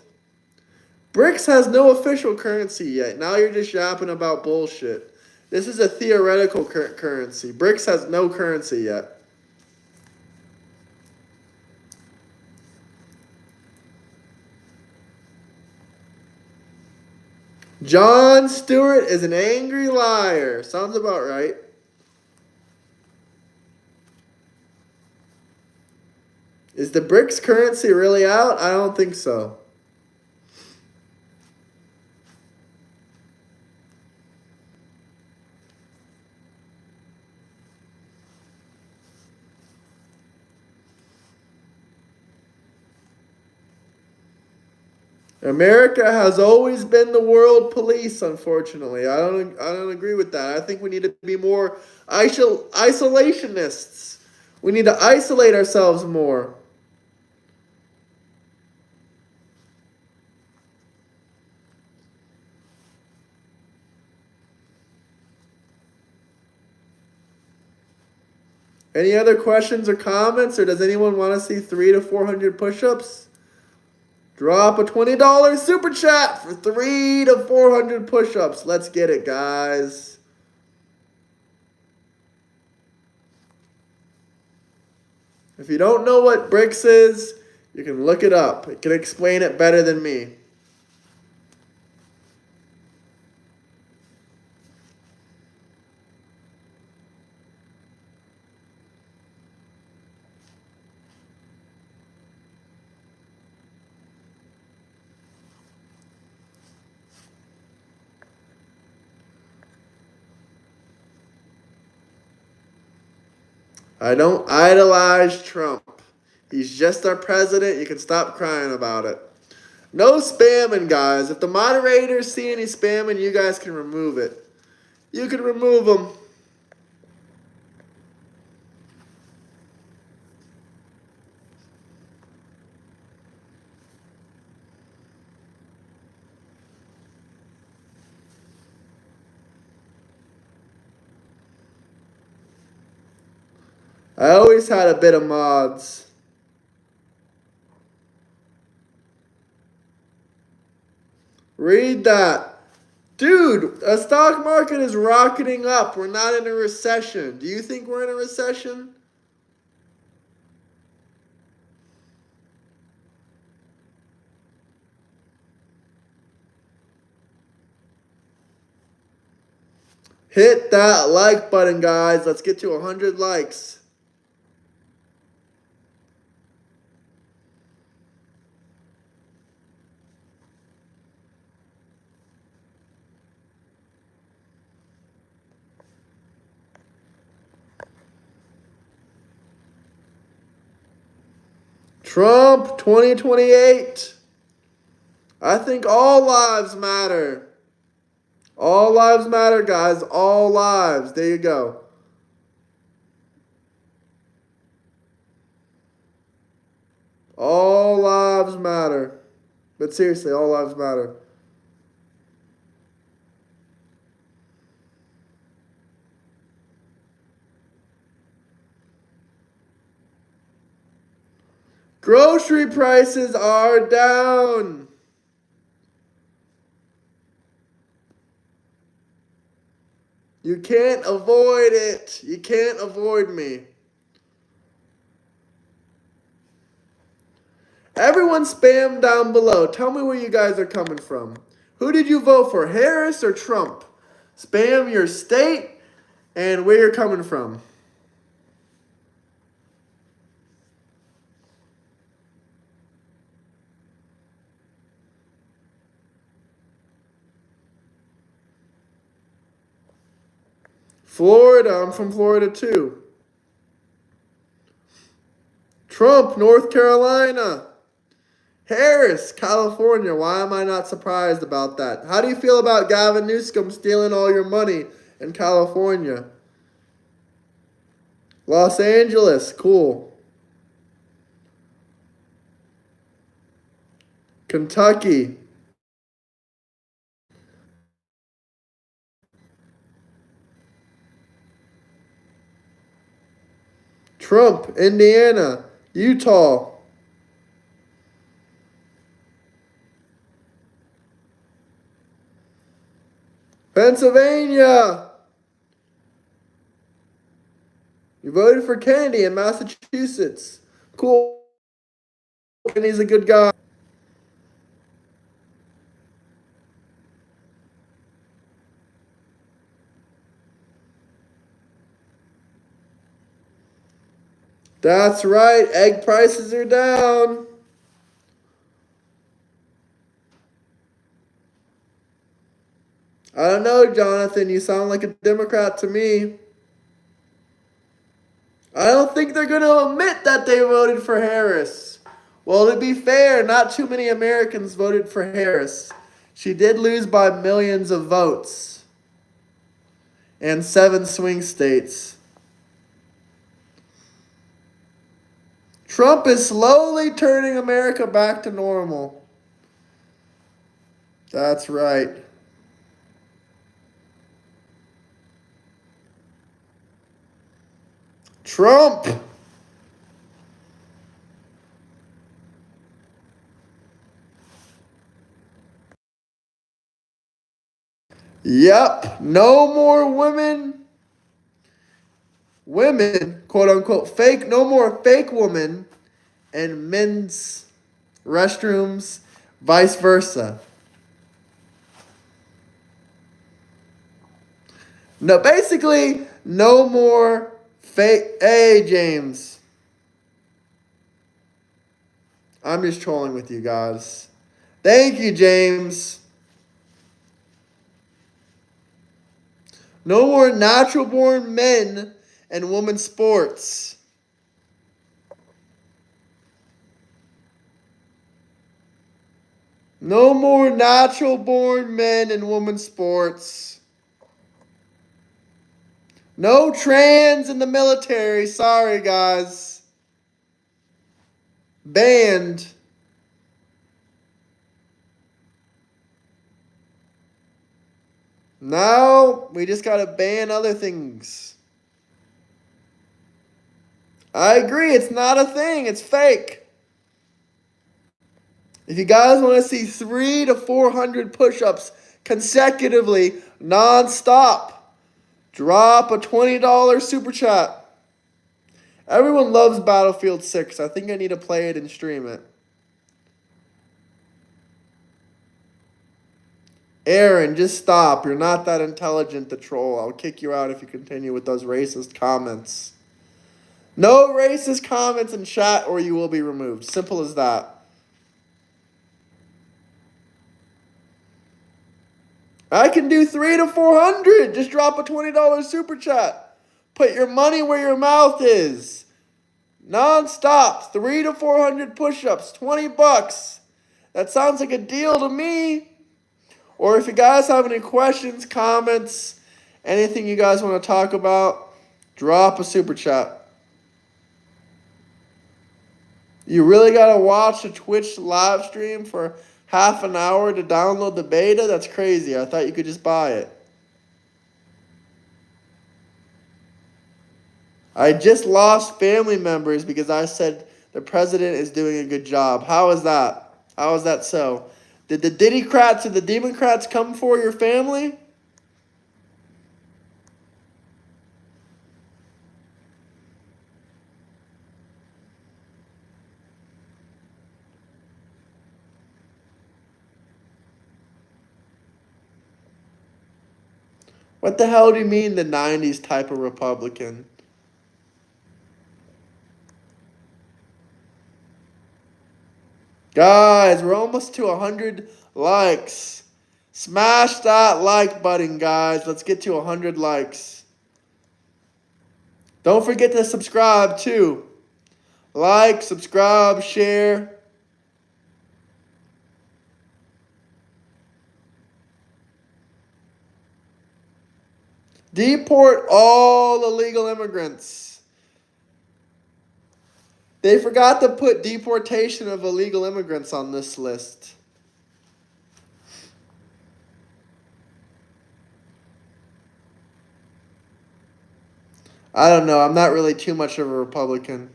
BRICS has no official currency yet. Now you're just yapping about bullshit. This is a theoretical currency. BRICS has no currency yet. Jon Stewart is an angry liar. Sounds about right. Is the BRICS currency really out? I don't think so. America has always been the world police, unfortunately. I don't agree with that. I think we need to be more isolationists. We need to isolate ourselves more. Any other questions or comments, or does anyone want to see 300 to 400 push-ups? Drop a $20 super chat for 300 to 400 push-ups. Let's get it, guys. If you don't know what BRICS is, you can look it up. It can explain it better than me. I don't idolize Trump. He's just our president. You can stop crying about it. No spamming, guys. If the moderators see any spamming, you guys can remove it. You can remove them. I always had a bit of mods. Read that. Dude, the stock market is rocketing up. We're not in a recession. Do you think we're in a recession? Hit that like button, guys. Let's get to 100 likes. Trump 2028. I think all lives matter. All lives matter, guys. All lives. There you go. All lives matter. But seriously, all lives matter. Grocery prices are down. You can't avoid it. You can't avoid me. Everyone spam down below. Tell me where you guys are coming from. Who did you vote for, Harris or Trump? Spam your state and where you're coming from. Florida, I'm from Florida too. Trump, North Carolina. Harris, California. Why am I not surprised about that? How do you feel about Gavin Newsom stealing all your money in California? Los Angeles, cool. Kentucky. Trump, Indiana. Utah. Pennsylvania. You voted for Kennedy in Massachusetts. Cool. Kennedy's a good guy. That's right. Egg prices are down. I don't know, Jonathan. You sound like a Democrat to me. I don't think they're going to admit that they voted for Harris. Well, to be fair, not too many Americans voted for Harris. She did lose by millions of votes and 7 swing states. Trump is slowly turning America back to normal. That's right. Trump. Yep. No more women, quote unquote, fake, no more fake women in men's restrooms, vice versa. No, basically, no more fake. Hey, James. I'm just trolling with you guys. Thank you, James. No more natural born men and women's sports. No more natural born men and women's sports. No trans in the military. Sorry, guys. Banned. Now we just gotta ban other things. I agree. It's not a thing. It's fake. If you guys want to see 300 to 400 push-ups consecutively, non-stop, drop a $20 super chat. Everyone loves Battlefield 6. I think I need to play it and stream it. Aaron, just stop. You're not that intelligent to troll. I'll kick you out if you continue with those racist comments. No racist comments in chat or you will be removed. Simple as that. I can do 300 to 400. Just drop a $20 super chat. Put your money where your mouth is. Non-stop. 300 to 400 push-ups. $20. That sounds like a deal to me. Or if you guys have any questions, comments, anything you guys want to talk about, drop a super chat. You really got to watch a Twitch live stream for half an hour to download the beta? That's crazy. I thought you could just buy it. I just lost family members because I said the president is doing a good job. How is that? How is that so? Did the Diddycrats or the Democrats come for your family? What the hell do you mean the 90s type of Republican? Guys, we're almost to 100 likes. Smash that like button, guys. Let's get to 100 likes. Don't forget to subscribe, too. Like, subscribe, share. Deport all illegal immigrants. They forgot to put deportation of illegal immigrants on this list. I don't know. I'm not really too much of a Republican.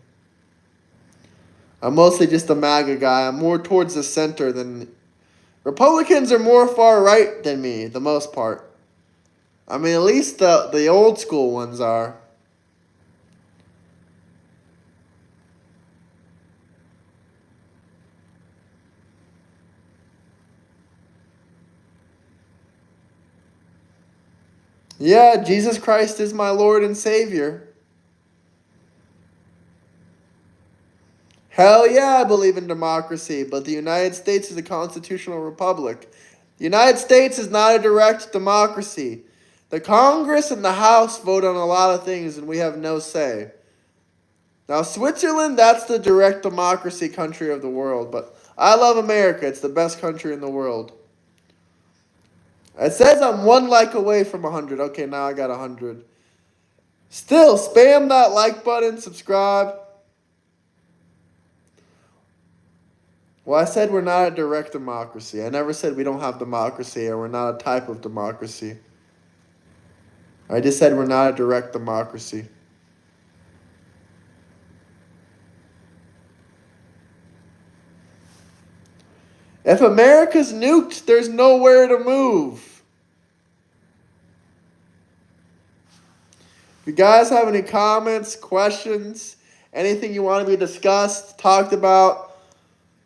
I'm mostly just a MAGA guy. I'm more towards the center than... Republicans are more far right than me, the most part. I mean, at least the old school ones are. Yeah, Jesus Christ is my Lord and Savior. Hell yeah, I believe in democracy, but the United States is a constitutional republic. The United States is not a direct democracy. The Congress and the House vote on a lot of things, and we have no say. Now, Switzerland, that's the direct democracy country of the world, but I love America. It's the best country in the world. It says I'm 1 like away from 100. Okay, now I got 100. Still, spam that like button, subscribe. Well, I said we're not a direct democracy. I never said we don't have democracy or we're not a type of democracy. I just said we're not a direct democracy. If America's nuked, there's nowhere to move. If you guys have any comments, questions, anything you want to be discussed, talked about,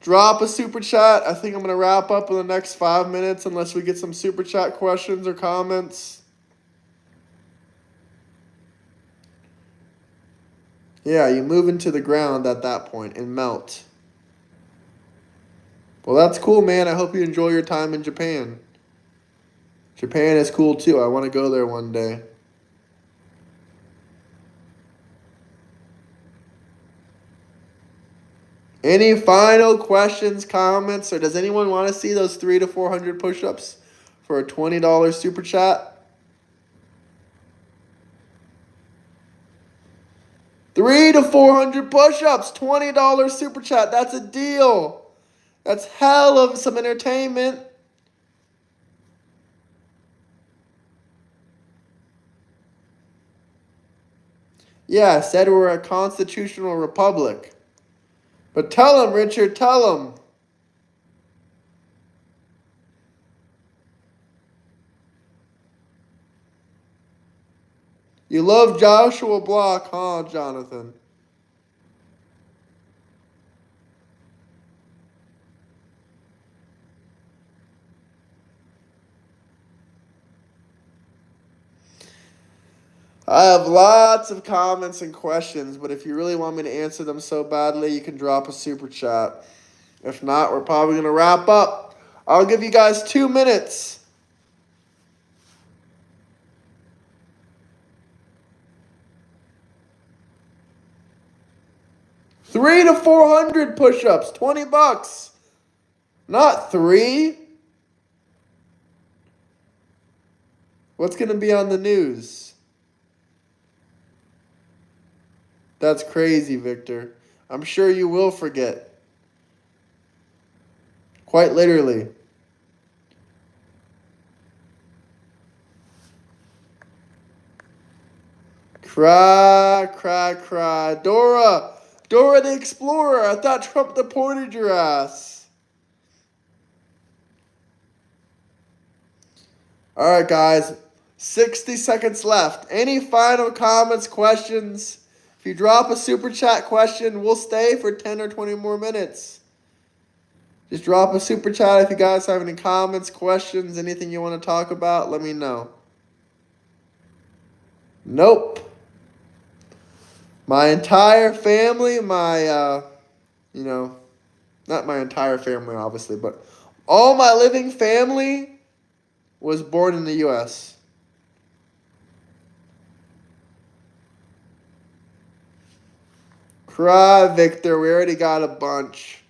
drop a super chat. I think I'm going to wrap up in the next 5 minutes unless we get some super chat questions or comments. Yeah, you move into the ground at that point and melt. Well, that's cool, man. I hope you enjoy your time in Japan. Japan is cool, too. I want to go there one day. Any final questions, comments, or does anyone want to see those 300 to 400 push-ups for a $20 super chat? 300 to 400 push-ups, $20 super chat. That's a deal. That's hell of some entertainment. Yeah, I said we're a constitutional republic. But tell him, Richard, tell him. You love Joshua Block, huh, Jonathan? I have lots of comments and questions, but if you really want me to answer them so badly, you can drop a super chat. If not, we're probably going to wrap up. I'll give you guys 2 minutes. $300 to 400 push-ups, $20. Not 3. What's going to be on the news? That's crazy, Victor. I'm sure you will forget. Quite literally. Cry, cry, cry. Dora the Explorer. I thought Trump deported your ass. All right, guys. 60 seconds left. Any final comments, questions? If you drop a super chat question, we'll stay for 10 or 20 more minutes. Just drop a super chat if you guys have any comments, questions, anything you want to talk about, let me know. Nope. My entire family, not my entire family, obviously, but all my living family was born in the U.S. Cry, Victor. We already got a bunch.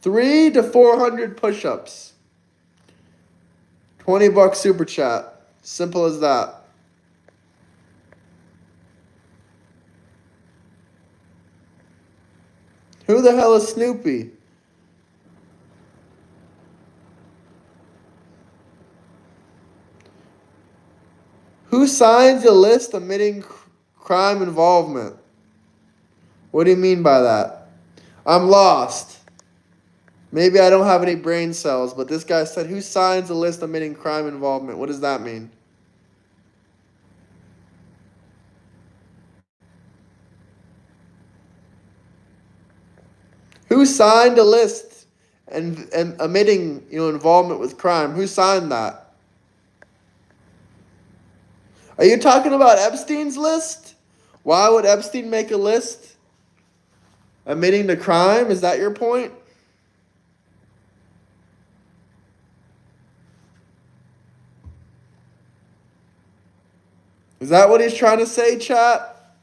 300 to 400 push-ups. $20 super chat. Simple as that. Who the hell is Snoopy? Who signs a list admitting crime involvement? What do you mean by that? I'm lost. Maybe I don't have any brain cells, but this guy said, who signs a list admitting crime involvement? What does that mean? Who signed a list and admitting, involvement with crime? Who signed that? Are you talking about Epstein's list? Why would Epstein make a list admitting to crime? Is that your point? Is that what he's trying to say, chat?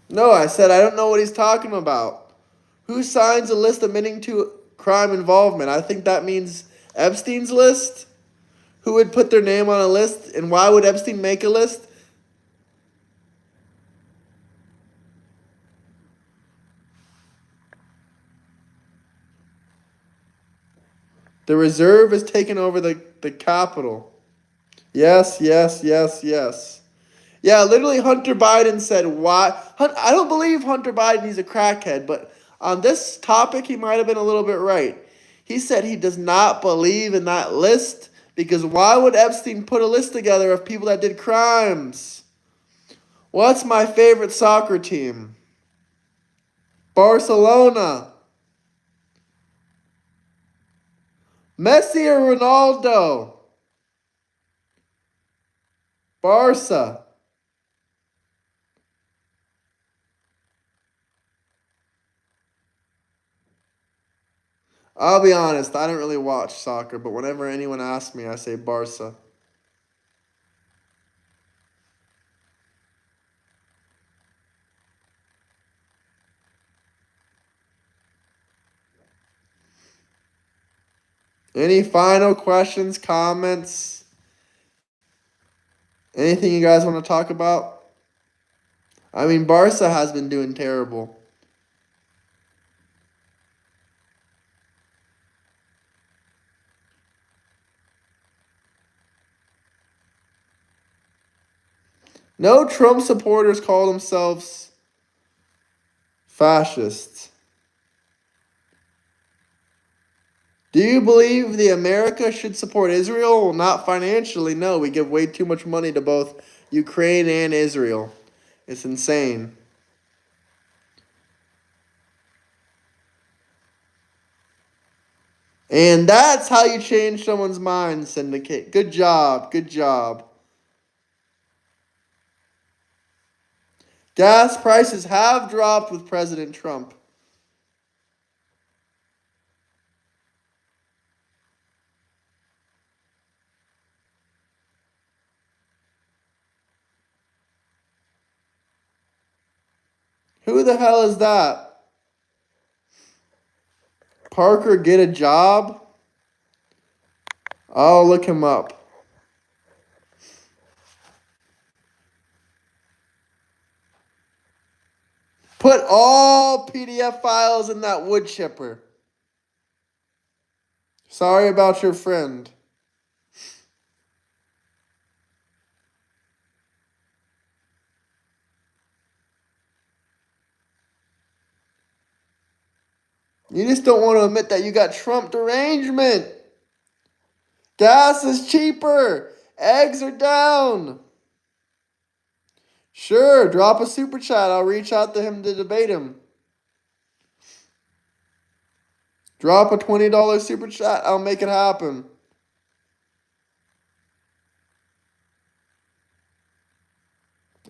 No, I said I don't know what he's talking about. Who signs a list admitting to crime involvement? I think that means Epstein's list. Who would put their name on a list, and why would Epstein make a list? The reserve is taking over the Capitol. Yes, yes, yes, yes. Yeah, literally Hunter Biden said, why? I don't believe Hunter Biden, he's a crackhead, but on this topic, he might have been a little bit right. He said he does not believe in that list because why would Epstein put a list together of people that did crimes? What's my favorite soccer team? Barcelona. Messi or Ronaldo? Barca. I'll be honest, I don't really watch soccer, but whenever anyone asks me, I say Barca. Any final questions, comments? Anything you guys want to talk about? I mean, Barca has been doing terrible. No Trump supporters call themselves fascists. Do you believe the America should support Israel? Well, not financially. No, we give way too much money to both Ukraine and Israel. It's insane. And that's how you change someone's mind, Syndicate. Good job. Good job. Gas prices have dropped with President Trump. Who the hell is that? Parker, get a job? I'll look him up. Put all PDF files in that wood chipper. Sorry about your friend. You just don't want to admit that you got Trump derangement. Gas is cheaper. Eggs are down. Sure, drop a super chat. I'll reach out to him to debate him. Drop a $20 super chat. I'll make it happen.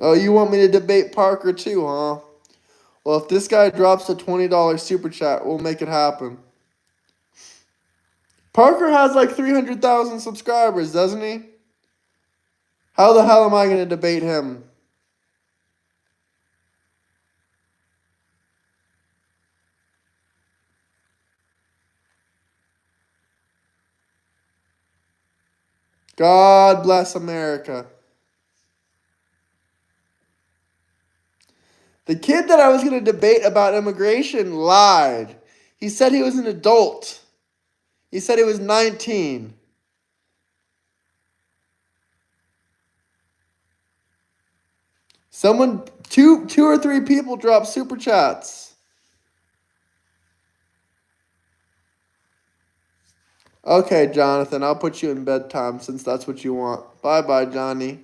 Oh, you want me to debate Parker too, huh? Well, if this guy drops a $20 super chat, we'll make it happen. Parker has like 300,000 subscribers, doesn't he? How the hell am I going to debate him? God bless America. The kid that I was going to debate about immigration lied. He said he was an adult. He said he was 19. Two or three people dropped super chats. Okay, Jonathan, I'll put you in bedtime since that's what you want. Bye-bye, Johnny.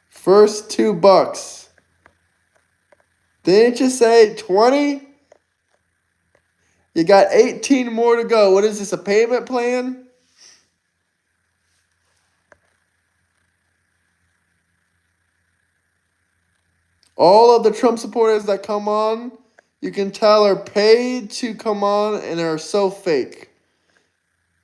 First $2. Didn't you say 20? You got 18 more to go. What is this, a payment plan? All of the Trump supporters that come on, you can tell are paid to come on and are so fake.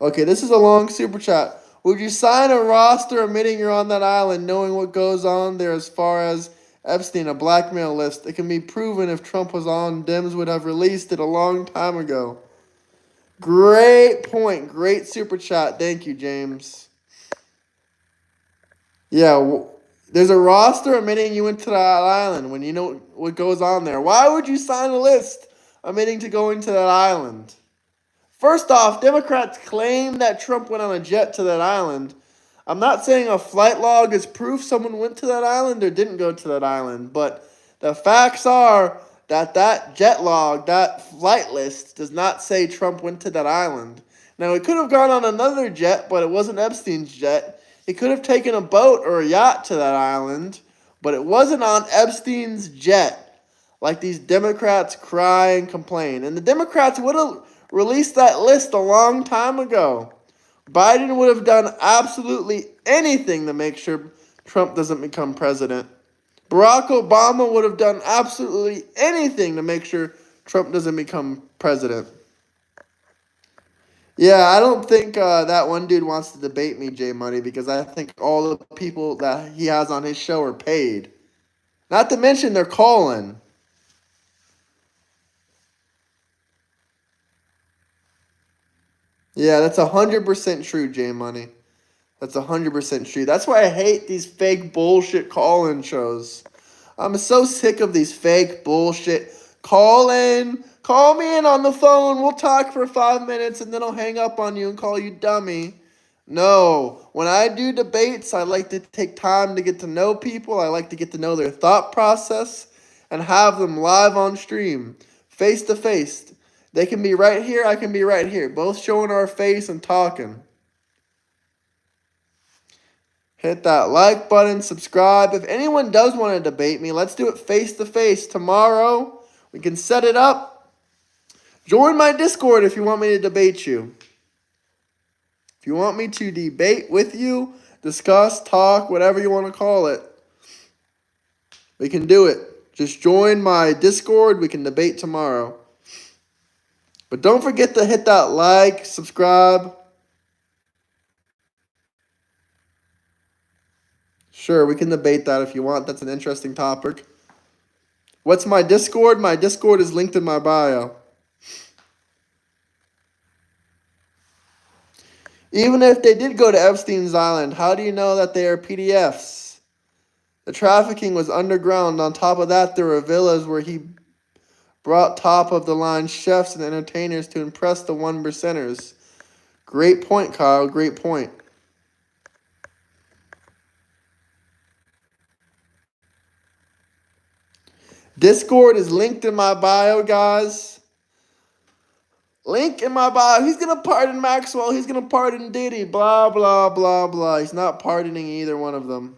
Okay, this is a long super chat. Would you sign a roster admitting you're on that island, knowing what goes on there as far as Epstein, a blackmail list? It can be proven if Trump was on, Dems would have released it a long time ago. Great point. Great super chat. Thank you, James. Yeah, there's a roster admitting you went to that island when you know what goes on there. Why would you sign a list admitting to going to that island? First off, Democrats claim that Trump went on a jet to that island. I'm not saying a flight log is proof someone went to that island or didn't go to that island, but the facts are that jet log, that flight list, does not say Trump went to that island. Now, he could have gone on another jet, but it wasn't Epstein's jet. He could have taken a boat or a yacht to that island, but it wasn't on Epstein's jet, like these Democrats cry and complain. And the Democrats would have released that list a long time ago. Biden would have done absolutely anything to make sure Trump doesn't become president. Barack Obama would have done absolutely anything to make sure Trump doesn't become president. Yeah, I don't think that one dude wants to debate me, J Money, because I think all the people that he has on his show are paid. Not to mention they're calling. Yeah, that's 100% true, J Money. That's 100% true. That's why I hate these fake bullshit call-in shows. I'm so sick of these fake bullshit Call in. Call me in on the phone. We'll talk for 5 minutes and then I'll hang up on you and call you dummy. No. When I do debates, I like to take time to get to know people. I like to get to know their thought process and have them live on stream, face to face. They can be right here. I can be right here. Both showing our face and talking. Hit that like button, subscribe. If anyone does want to debate me, let's do it face to face tomorrow. We can set it up. Join my Discord if you want me to debate you. If you want me to debate with you, discuss, talk, whatever you want to call it, we can do it. Just join my Discord. We can debate tomorrow. But don't forget to hit that like, subscribe. Sure, we can debate that if you want. That's an interesting topic. What's my Discord? My Discord is linked in my bio. Even if they did go to Epstein's Island, how do you know that they are PDFs? The trafficking was underground. On top of that, there were villas where he brought top-of-the-line chefs and entertainers to impress the 1%ers. Great point, Kyle. Great point. Discord is linked in my bio, guys. Link in my bio. He's going to pardon Maxwell. He's going to pardon Diddy. Blah, blah, blah, blah. He's not pardoning either one of them.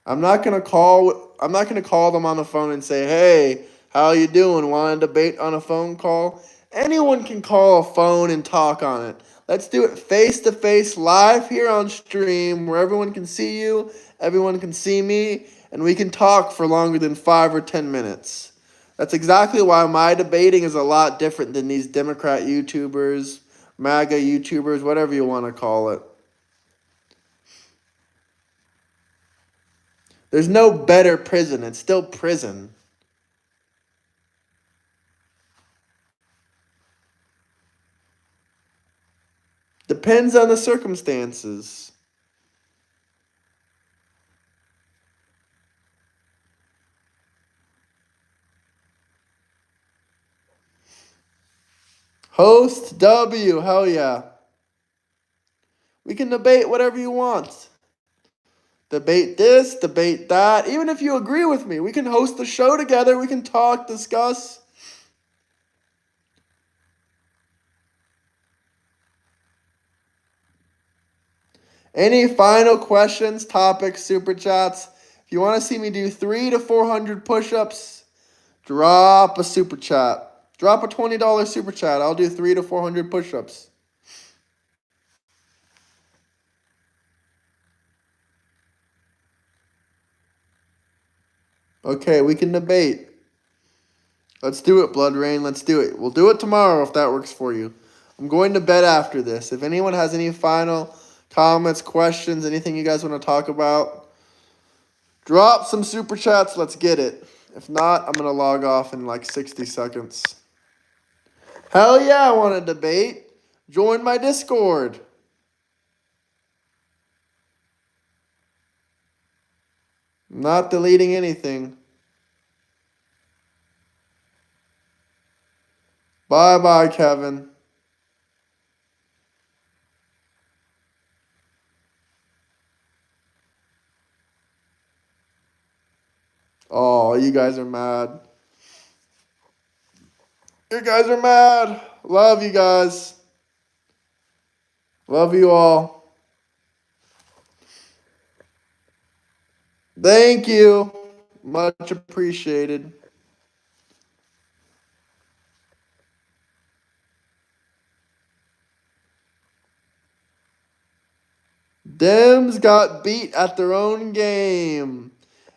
I'm not gonna call them on the phone and say, "Hey, how you doing? Want to debate on a phone call?" Anyone can call a phone and talk on it. Let's do it face to face, live here on stream, where everyone can see you, everyone can see me, and we can talk for longer than 5 or 10 minutes. That's exactly why my debating is a lot different than these Democrat YouTubers, MAGA YouTubers, whatever you want to call it. There's no better prison. It's still prison. Depends on the circumstances. Host W, hell yeah. We can debate whatever you want. Debate this, debate that. Even if you agree with me, we can host the show together. We can talk, discuss. Any final questions, topics, super chats? If you want to see me do 300 to 400 push-ups, drop a super chat. Drop a $20 super chat. I'll do 300 to 400 push-ups. Okay, we can debate. Let's do it, Blood Rain. Let's do it. We'll do it tomorrow if that works for you. I'm going to bed after this. If anyone has any final comments, questions, anything you guys want to talk about, drop some super chats. Let's get it. If not, I'm going to log off in like 60 seconds. Hell yeah, I want to debate. Join my Discord. I'm not deleting anything. Bye-bye, Kevin. Oh, you guys are mad. You guys are mad. Love you guys. Love you all. Thank you. Much appreciated. Dems got beat at their own game.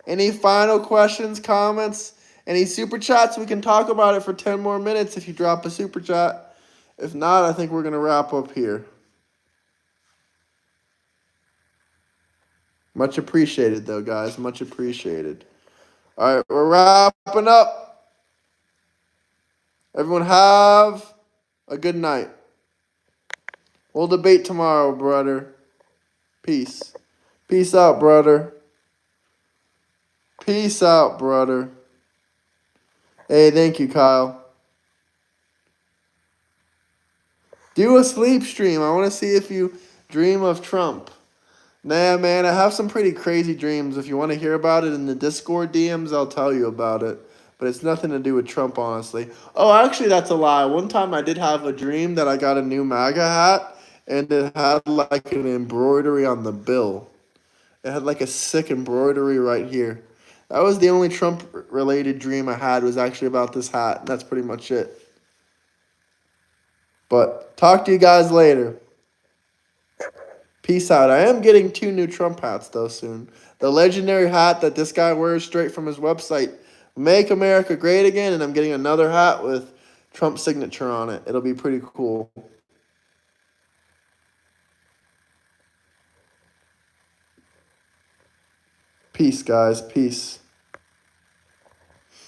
Any final questions, comments, any super chats? We can talk about it for 10 more minutes if you drop a super chat. If not, I think we're going to wrap up here. Much appreciated, though, guys. Much appreciated. All right, we're wrapping up. Everyone have a good night. We'll debate tomorrow, brother. Peace. Peace out, brother. Peace out, brother. Hey, thank you, Kyle. Do a sleep stream. I want to see if you dream of Trump. Nah, man, I have some pretty crazy dreams. If you want to hear about it in the Discord DMs, I'll tell you about it. But it's nothing to do with Trump, honestly. Oh, actually, that's a lie. One time I did have a dream that I got a new MAGA hat, and it had like an embroidery on the bill. It had like a sick embroidery right here. That was the only Trump-related dream I had was actually about this hat. That's pretty much it. But talk to you guys later. Peace out. I am getting 2 new Trump hats though soon. The legendary hat that this guy wears straight from his website, Make America Great Again, and I'm getting another hat with Trump's signature on it. It'll be pretty cool. Peace, guys. Peace.